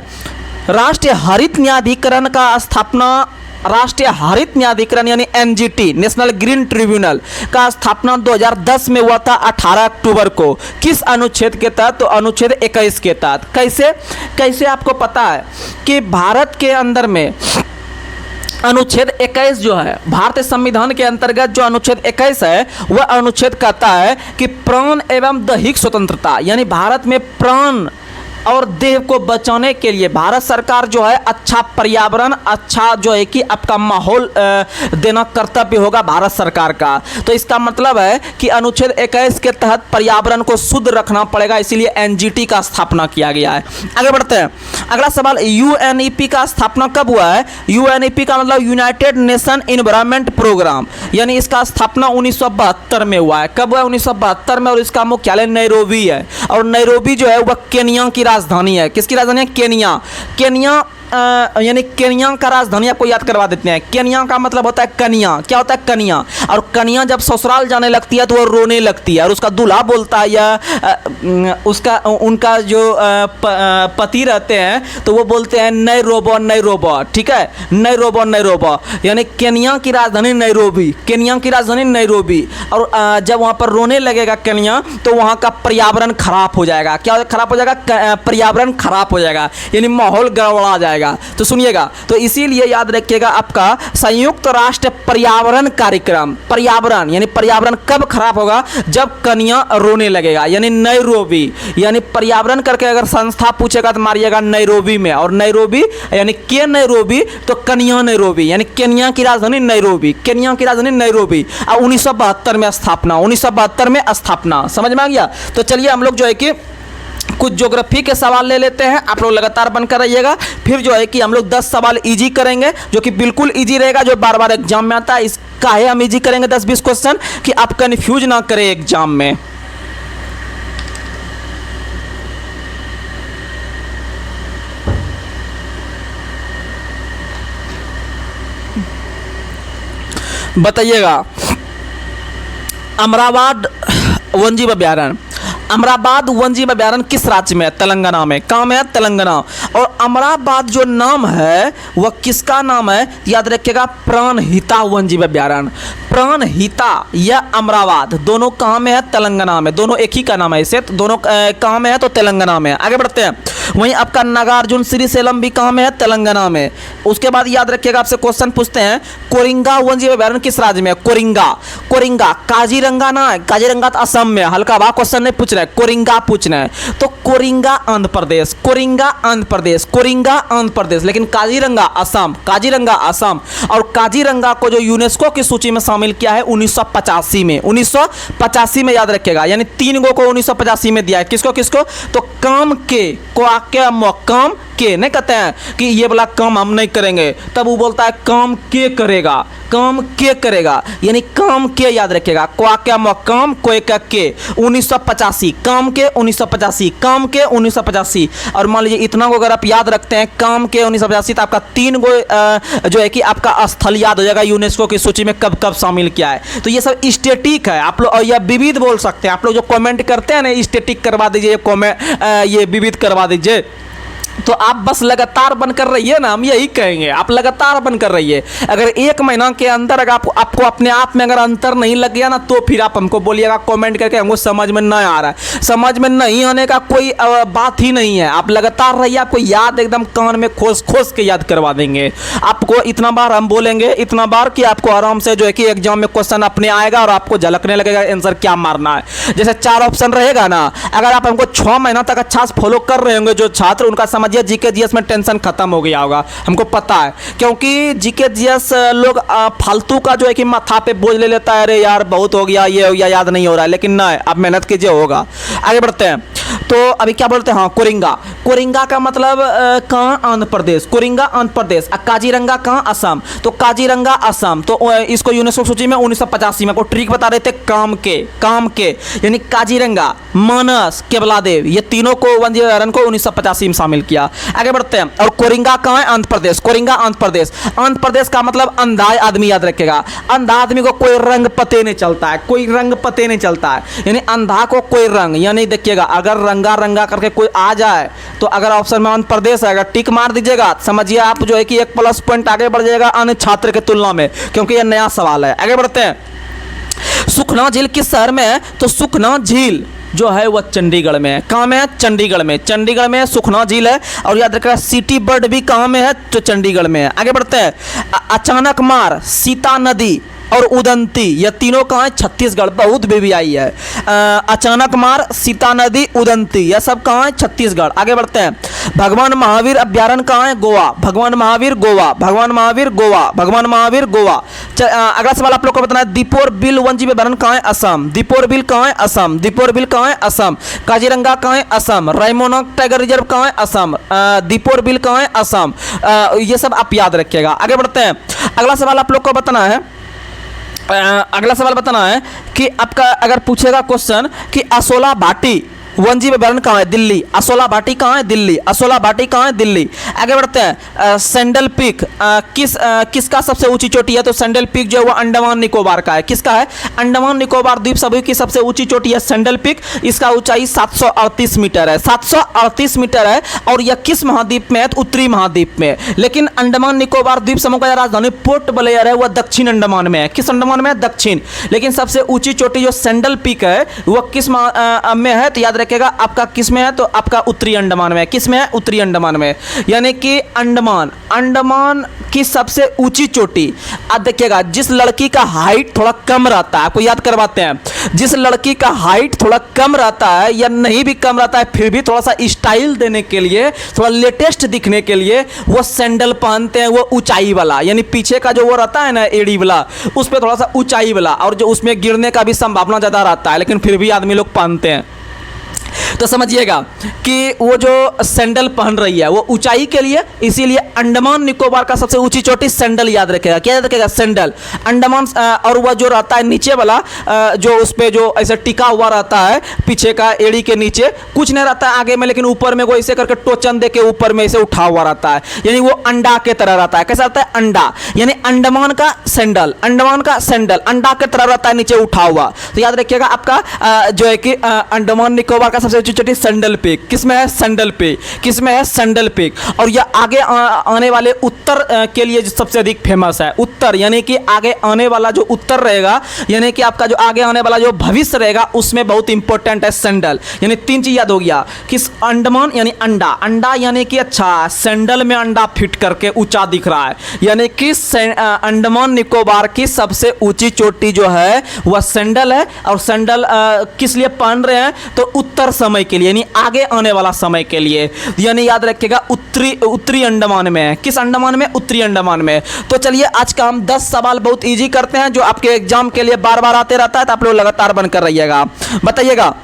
हरित न्यायाधिकरण का स्थापना, राष्ट्रीय हरित न्यायाधिकरण यानी NGT, नेशनल ग्रीन ट्रिब्यूनल का स्थापना 2010 में हुआ था 18 अक्टूबर को। किस अनुच्छेद के तहत? तो अनुच्छेद 21 के तहत। कैसे आपको पता है कि भारत के अंदर में अनुच्छेद 21 जो है, भारतीय संविधान के अंतर्गत जो अनुच्छेद 21 है वह अनुच्छेद कहता है कि प्राण एवं दैहिक स्वतंत्रता, यानी भारत में प्राण और देह को बचाने के लिए भारत सरकार जो है अच्छा पर्यावरण, अच्छा जो है कि आपका माहौल देना कर्तव्य होगा भारत सरकार का। तो इसका मतलब है कि अनुच्छेद 21 के तहत पर्यावरण को शुद्ध रखना पड़ेगा, इसीलिए NGT का स्थापना किया गया है। आगे बढ़ते हैं, अगला सवाल, UNEP का स्थापना कब हुआ है? UNEP का मतलब यूनाइटेड नेशन एनवायरनमेंट प्रोग्राम, यानी इसका स्थापना 1972 में हुआ है। कब हुआ? 1972 में। और इसका मुख्यालय नैरोबी है। और नैरोबी जो है वह केनिया की राजधानी है। किसकी राजधानी है? केनिया यानी केनिया का राजधानी आपको याद करवा देते हैं। केनिया का मतलब होता है कनिया। क्या होता है? कनिया। और कनिया जब ससुराल जाने लगती है तो वो रोने लगती है, और उसका दूल्हा बोलता है या उनका जो पति रहते हैं तो वो बोलते हैं नई रोबो, ठीक है, नई रोबो। यानी केनिया की राजधानी नैरोबी, केनिया की राजधानी नैरोबी। और जब वहाँ पर रोने लगेगा केनिया तो वहाँ का पर्यावरण खराब हो जाएगा। क्या खराब हो जाएगा? पर्यावरण खराब हो जाएगा, यानी माहौल गड़बड़ा जाएगा। तो सुनिएगा, तो इसीलिए याद रखिएगा आपका संयुक्त राष्ट्र पर्यावरण कार्यक्रम, पर्यावरण यानी पर्यावरण कब खराब होगा? जब कनिया रोने लगेगा, यानी नैरोबी, यानी पर्यावरण करके अगर संस्था पूछेगा तो मारिएगा नैरोबी में। और नैरोबी यानी के नैरोबी तो कनिया नैरोबी, यानी केनिया की राजधानी नैरोबी, केनिया की राजधानी नैरोबी। और 1972 में स्थापना, 1972 में स्थापना। समझ में आ गया? तो चलिए हम लोग जो है कि कुछ ज्योग्राफी के सवाल ले लेते हैं, आप लोग लगातार बनकर रहिएगा। फिर जो है कि हम लोग 10 सवाल इजी करेंगे, जो कि बिल्कुल इजी रहेगा, जो बार बार एग्जाम में आता है। इसका है हम इजी करेंगे 10-20 क्वेश्चन कि आप कंफ्यूज ना करें एग्जाम में। बताइएगा, अमराबाद वन्यजीव अभ्यारण्य, अमराबाद वन्यजीव अभ्यारण्य किस राज्य में है? तेलंगाना में। कहाँ में है? तेलंगाना। और अमराबाद जो नाम है वह किसका नाम है? याद रखिएगा, प्राणहिता वन्यजीव अभ्यारण्य। प्राणहिता या अमराबाद दोनों कहाँ में है? तेलंगाना में। दोनों एक ही का नाम है, इसे दोनों कहाँ में है? तो तेलंगाना में। आगे बढ़ते हैं, वहीं आपका नागार्जुन श्रीशैलम भी कहाँ में है? तेलंगाना में। उसके बाद याद रखिएगा, आपसे क्वेश्चन पूछते हैं, कोरिंगा वन्यजीव अभ्यारण्य किस राज्य में है? कोरिंगा काजीरंगा ना, काजीरंगा तो असम में। हल्का भाग क्वेश्चन नहीं पूछ रहे, कोरिंगा पूछना है। तो कोरिंगा आंध्र प्रदेश, कोरिंगा आंध्र प्रदेश, लेकिन काजीरंगा असम। और काजीरंगा को जो यूनेस्को की सूची में शामिल किया है 1985 में, 1985 में, याद रखिएगा। यानी 3 गो को 1985 में दिया है। किसको? तो काम के नहीं कहते हैं कि ये वाला काम हम नहीं करेंगे, तब वो बोलता है काम के करेगा, यानी काम के, याद रखिएगा, काम कोई का के 1985, काम के 1985। और मान लीजिए इतना को अगर आप याद रखते हैं काम के 1985, तो आपका 3 गो जो है कि आपका स्थल याद हो जाएगा यूनेस्को की सूची में कब कब शामिल किया है। तो ये सब स्टैटिक है, आप लोग या विविध बोल सकते हैं। आप लोग जो कमेंट करते हैं ना, स्टैटिक करवा दीजिए, ये विविध करवा दीजिए। तो आप बस लगातार बनकर रहिए ना, हम यही कहेंगे, आप लगातार बनकर रहिए। अगर 1 महीना के अंदर अगर आपको अपने आप में अगर अंतर नहीं लग गया ना, तो फिर आप हमको बोलिएगा कमेंट करके हमको समझ में नहीं आ रहा है। समझ में नहीं आने का कोई बात ही नहीं है। आप लगातार रहिए, आपको याद एकदम कान में खोस खोस के याद करवा देंगे। आपको इतना बार हम बोलेंगे, इतना बार कि आपको आराम से जो है कि एग्जाम में क्वेश्चन अपने आएगा और आपको झलकने लगेगा आंसर क्या मारना है। जैसे 4 ऑप्शन रहेगा ना, अगर आप हमको 6 महीना तक अच्छा से फॉलो कर रहे होंगे जो छात्र, उनका समझिए जीके जीएस में टेंशन खत्म हो गया होगा, हमको पता है। क्योंकि जीके जीएस लोग फालतू का जो है कि माथा पे बोझ ले लेता है, अरे यार बहुत हो गया, ये हो गया, याद नहीं हो रहा है। लेकिन नहीं, आप मेहनत कीजिए, होगा। आगे बढ़ते हैं। तो अभी क्या बोलते हैं, हाँ, कोरिंगा। कोरिंगा का मतलब कहाँ, आंध्र प्रदेश। कोरिंगा आंध्र प्रदेश। काजीरंगा कहाँ, असम। तो काजीरंगा असम। तो इसको यूनेस्को सूची में 1985 में को ट्रिक बता रहे थे, काम के यानी काजीरंगा, मानस, केवलादेव, ये तीनों को वन्य अभयारण्य को 1985 में शामिल किया। आगे बढ़ते हैं। और कोरिंगा कहाँ है, आंध्र प्रदेश। कोरिंगा आंध्र प्रदेश। आंध्र प्रदेश का मतलब अंधा आदमी, याद रखेगा। अंधा आदमी को कोई रंग पते नहीं चलता है, कोई रंग पते नहीं चलता है, यानी अंधा को कोई रंग, यानी देखिएगा अगर रंगा करके कोई आ जाए तो अगर ऑप्शन में आंध्र प्रदेश आएगा, टिक मार दीजिएगा, समझिए आप जो है कि 1 प्लस पॉइंट आगे बढ़ जाएगा अन्य छात्र के तुलना में, क्योंकि यह नया सवाल है। आगे बढ़ते हैं। सुखना झील किस शहर में है, तो सुखना झील जो है वह चंडीगढ़ में है। कहाँ में है, चंडीगढ़ में। चंडीगढ़ में सुखना झील है। और याद रखिएगा सिटी बर्ड भी कहाँ में है, तो चंडीगढ़ में है। आगे बढ़ते हैं। अचानक मार, सीता नदी और उदंती, ये तीनों कहाँ है, छत्तीसगढ़। बहुत बीबीआई है। अचानक मार, सीता नदी, उदंती, यह सब कहाँ है, छत्तीसगढ़। आगे बढ़ते हैं। भगवान महावीर अभ्यारण्य कहाँ है, गोवा। भगवान महावीर गोवा, भगवान महावीर गोवा, भगवान महावीर गोवा। अगला सवाल आप लोग को बताना है, दीपोर बिल वन्यजीव अभ्यारण्य कहाँ है, असम। दीपोर बिल कहाँ है, असम। दीपोर बिल कहाँ है, असम। काजीरंगा कहाँ है, असम। रायमोना टाइगर रिजर्व कहाँ है, असम। दीपोर बिल कहाँ है, असम। ये सब आप याद रखिएगा। आगे बढ़ते हैं। अगला सवाल आप लोग को बताना है, अगला सवाल बताना है कि आपका अगर पूछेगा क्वेश्चन कि असोला भाटी वन्यजीव अभ्यारण्य कहाँ है, दिल्ली। असोला भाटी कहाँ है, दिल्ली। असोला भाटी कहाँ है, दिल्ली। आगे बढ़ते हैं। सैंडल पीक किसका सबसे ऊंची चोटी है, तो सैंडल पीक जो है वो अंडमान निकोबार का है। किसका है, अंडमान निकोबार द्वीप समूह की सबसे ऊंची चोटी है सैंडल पीक। इसका ऊंचाई 738 मीटर है, 738 मीटर है। और यह किस महाद्वीप में है, तो उत्तरी महाद्वीप में। लेकिन अंडमान निकोबार द्वीप समूह का राजधानी पोर्ट ब्लेयर है, वह दक्षिण अंडमान में है। किस अंडमान में है, दक्षिण। लेकिन सबसे ऊंची चोटी जो सैंडल पीक है वह किस में है, तो याद आपका किस में है, तो आपका उत्तरी अंडमान में है। किस में है, उत्तरी अंडमान में। यानी कि अंडमान की सबसे ऊंची चोटी। अब देखिएगा, जिस लड़की का हाइट थोड़ा कम रहता है, आपको याद करवाते हैं, जिस लड़की का हाइट थोड़ा कम रहता है या नहीं भी कम रहता है, फिर भी थोड़ा सा स्टाइल देने के लिए, थोड़ा लेटेस्ट दिखने के लिए वो सैंडल पहनते हैं, वो ऊंचाई वाला, यानी पीछे का जो वो रहता है ना एड़ी वाला, उस पर थोड़ा सा ऊंचाई वाला, और जो उसमें गिरने का भी संभावना ज़्यादा रहता है, लेकिन फिर भी आदमी लोग पहनते हैं। तो समझिएगा कि वो जो सैंडल पहन रही है वो ऊंचाई के लिए, इसीलिए अंडमान निकोबार का सबसे ऊंची चोटी सैंडल याद रखेगा। क्या याद रखेगा, सैंडल। अंडमान और वह जो रहता है नीचे वाला, जो उस पर जो ऐसे टिका हुआ रहता है पीछे का एड़ी के नीचे, कुछ नहीं रहता है आगे में, लेकिन ऊपर में वो ऐसे करके टोचन दे के ऊपर में ऐसे उठा हुआ रहता है, यानी वो अंडा के तरह रहता है। कैसा रहता है, अंडा। यानी अंडमान का सैंडल, अंडमान का सैंडल अंडा के तरह रहता है, नीचे उठा हुआ। तो याद रखिएगा आपका जो है कि अंडमान निकोबार का सबसे ऊंची चोटी सैंडल पीक। किसमें है, सैंडल पीक। किसमें है, सैंडल पीक। और यह आगे आने वाले उत्तर के लिए जो सबसे अधिक फेमस है, उत्तर, यानी कि आगे आने वाला जो उत्तर रहेगा, यानी कि आपका जो आगे आने वाला जो भविष्य रहेगा, उसमें बहुत इंपॉर्टेंट है सैंडल। यानी 3 चीज याद हो गया, किस अंडमान यानी अंडा, अंडा यानी कि अच्छा सैंडल में अंडा फिट करके ऊंचा दिख रहा है, यानी कि अंडमान निकोबार की सबसे ऊंची चोटी जो है वह सैंडल है। और सैंडल किस लिए पहन रहे हैं, तो उत्तर समय के लिए, यानी आगे आने वाला समय के लिए। यानी याद रखिएगा उत्तरी अंडमान में है। किस अंडमान में, उत्तरी अंडमान में। तो चलिए आज का हम 10 सवाल बहुत इजी करते हैं, जो आपके एग्जाम के लिए बार बार आते रहता है, तो आप लोग लगातार बनकर रहिएगा। बताइएगा,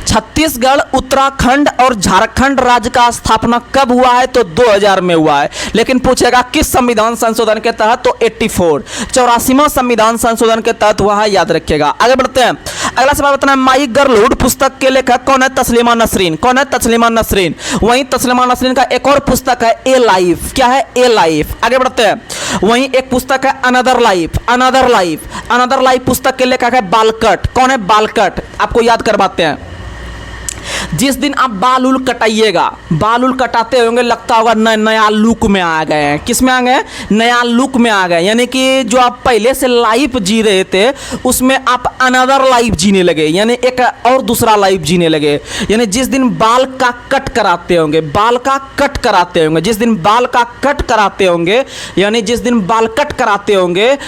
छत्तीसगढ़, उत्तराखंड और झारखंड राज्य का स्थापना कब हुआ है, तो 2000 में हुआ है। लेकिन पूछेगा किस संविधान संशोधन के तहत, तो 84वां संविधान संशोधन के तहत हुआ है, याद रखिएगा। आगे बढ़ते हैं। अगला सवाल बताना है, माई गर्लहुड पुस्तक के लेखक कौन है, तस्लीमा नसरीन। कौन है, तस्लीमा नसरीन। वहीं तस्लीमा नसरीन का एक और पुस्तक है ए लाइफ। क्या है, ए लाइफ। आगे बढ़ते हैं। वहीं एक पुस्तक है another life. Another life, another life पुस्तक के लेखक है बालकट। कौन है, बालकट। आपको याद करवाते हैं। जिस दिन आप बाल उल कटाइएगा, बाल उल कटाते होंगे लगता होगा नया लुक में आ गए हैं। किस में आ गए? नया लुक में आ गए, यानी कि जो आप पहले से लाइफ जी रहे थे उसमें आप अनदर लाइफ जीने लगे, यानी एक और दूसरा लाइफ जीने लगे। यानी जिस दिन बाल का कट कराते होंगे, बाल का कट कराते होंगे, जिस दिन बाल का कट कराते होंगे, यानी जिस दिन बाल कट कराते होंगे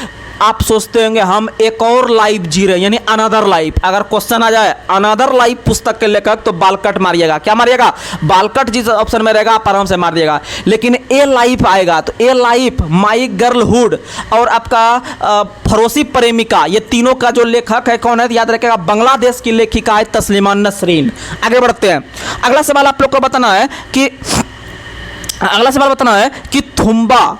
आप सोचते होंगे हम एक और लाइफ जी रहे हैं, यानी अनदर लाइफ। अगर क्वेश्चन आ जाए अनदर लाइफ पुस्तक के लेखक तो बाल कट मारिएगा। क्या मारिएगा? बाल कट जिस ऑप्शन में रहेगा आप आराम से मार दिएगा। लेकिन ए लाइफ आएगा तो ए लाइफ, माई गर्लहुड और आपका फरोसी प्रेमिका, ये तीनों का जो लेखक है कौन है? याद रखिएगा, बांग्लादेश की लेखिका है तस्लीमा नसरीन। आगे बढ़ते हैं। अगला सवाल आप लोग को बताना है कि थुम्बा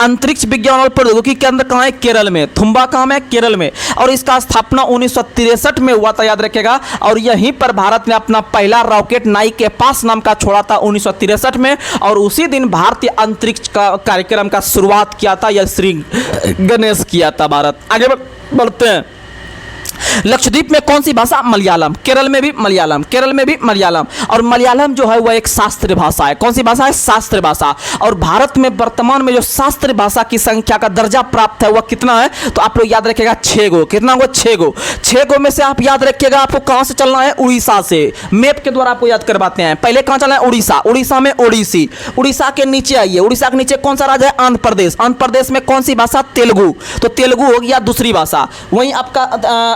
अंतरिक्ष विज्ञान और प्रौद्योगिकी केंद्र कहाँ है? केरल में। थुम्बा कहाँ है? केरल में। और इसका स्थापना 1963 में हुआ था, याद रखिएगा। और यहीं पर भारत ने अपना पहला रॉकेट नाई के पास नाम का छोड़ा था 1963 में, और उसी दिन भारतीय अंतरिक्ष का कार्यक्रम का शुरुआत किया था, यह श्री गणेश किया था भारत। आगे बढ़ते हैं। लक्षद्वीप में कौन सी भाषा? मलयालम। केरल में भी मलयालम, केरल में भी मलयालम। और मलयालम जो है वह एक शास्त्रीय भाषा है। कौन सी भाषा है? शास्त्रीय भाषा। और भारत में वर्तमान में जो शास्त्रीय भाषा की संख्या का दर्जा प्राप्त है वह कितना है? तो आप लोग याद रखिएगा 6 गो। कितना होगा? 6 गो। 6 गो में से आप याद रखिएगा आपको कहां से चलना है? उड़ीसा से। मैप के द्वारा आपको याद करवाते हैं। पहले कहां चलना है? उड़ीसा। उड़ीसा में ओडिसी। उड़ीसा के नीचे आइए। उड़ीसा के नीचे कौन सा राज्य है? आंध्र प्रदेश। आंध्र प्रदेश में कौन सी भाषा? तेलुगु। तो तेलुगु हो गया दूसरी भाषा। वहीं आपका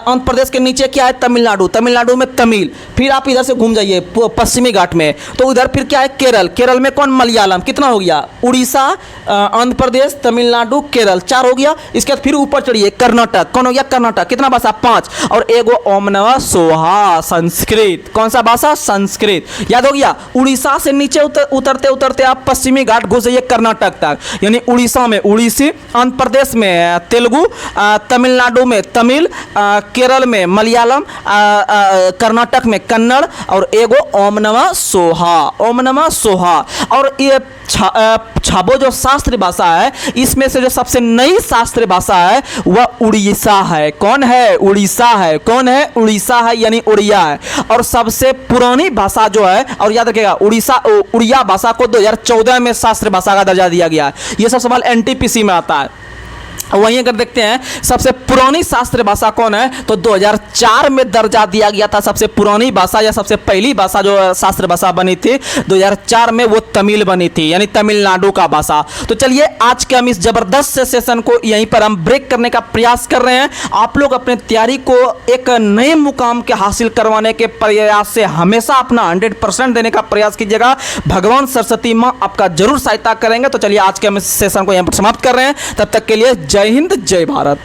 आंध्र प्रदेश के नीचे क्या है? तमिलनाडु। तमिलनाडु में तमिल। फिर आप इधर से घूम जाइए पश्चिमी घाट में, तो उधर फिर क्या है? केरल। केरल में कौन? मलयालम। कितना हो गया? उड़ीसा, आंध्र प्रदेश, तमिलनाडु, केरल, 4 हो गया। इसके बाद फिर ऊपर चढ़िए, कर्नाटक। कौन हो गया? कर्नाटक। कितना भाषा? 5। और एगो ओम नमः सोहा, संस्कृत। कौन सा भाषा? संस्कृत। याद हो गया। उड़ीसा से नीचे उतरते उतरते आप पश्चिमी घाट घुस जाइए कर्नाटक तक, यानी उड़ीसा में उड़ीसी, आंध्र प्रदेश में तेलुगु, तमिलनाडु में तमिल, केरल में मलयालम, कर्नाटक में कन्नड़, और एगो ओम नमः सोहा। ओम नमः सोहा। और ये छाबो जो शास्त्रीय भाषा है, इसमें से जो सबसे नई शास्त्रीय भाषा है वह उड़ीसा है। कौन है? उड़ीसा है। कौन है? उड़ीसा है, यानी उड़िया है। और सबसे पुरानी भाषा जो है, और याद रखिएगा उड़िया भाषा को 2014 में शास्त्रीय भाषा का दर्जा दिया गया है। ये सब सवाल एनटीपीसी में आता है। वहीं अगर देखते हैं सबसे पुरानी शास्त्रीय भाषा कौन है, तो 2004 में दर्जा दिया गया था। सबसे पुरानी भाषा या सबसे पहली भाषा जो शास्त्रीय भाषा बनी थी 2004 में, वो तमिल बनी थी, यानी तमिलनाडु का भाषा। तो चलिए आज के हम इस जबरदस्त से सेशन को यहीं पर हम ब्रेक करने का प्रयास कर रहे हैं। आप लोग अपने तैयारी को एक नए मुकाम के हासिल करवाने के प्रयास से हमेशा अपना 100% देने का प्रयास कीजिएगा। भगवान सरस्वती माँ आपका जरूर सहायता करेंगे। तो चलिए आज के हम इस सेशन को यहाँ पर समाप्त कर रहे हैं। तब तक के लिए जय हिंद, जय भारत।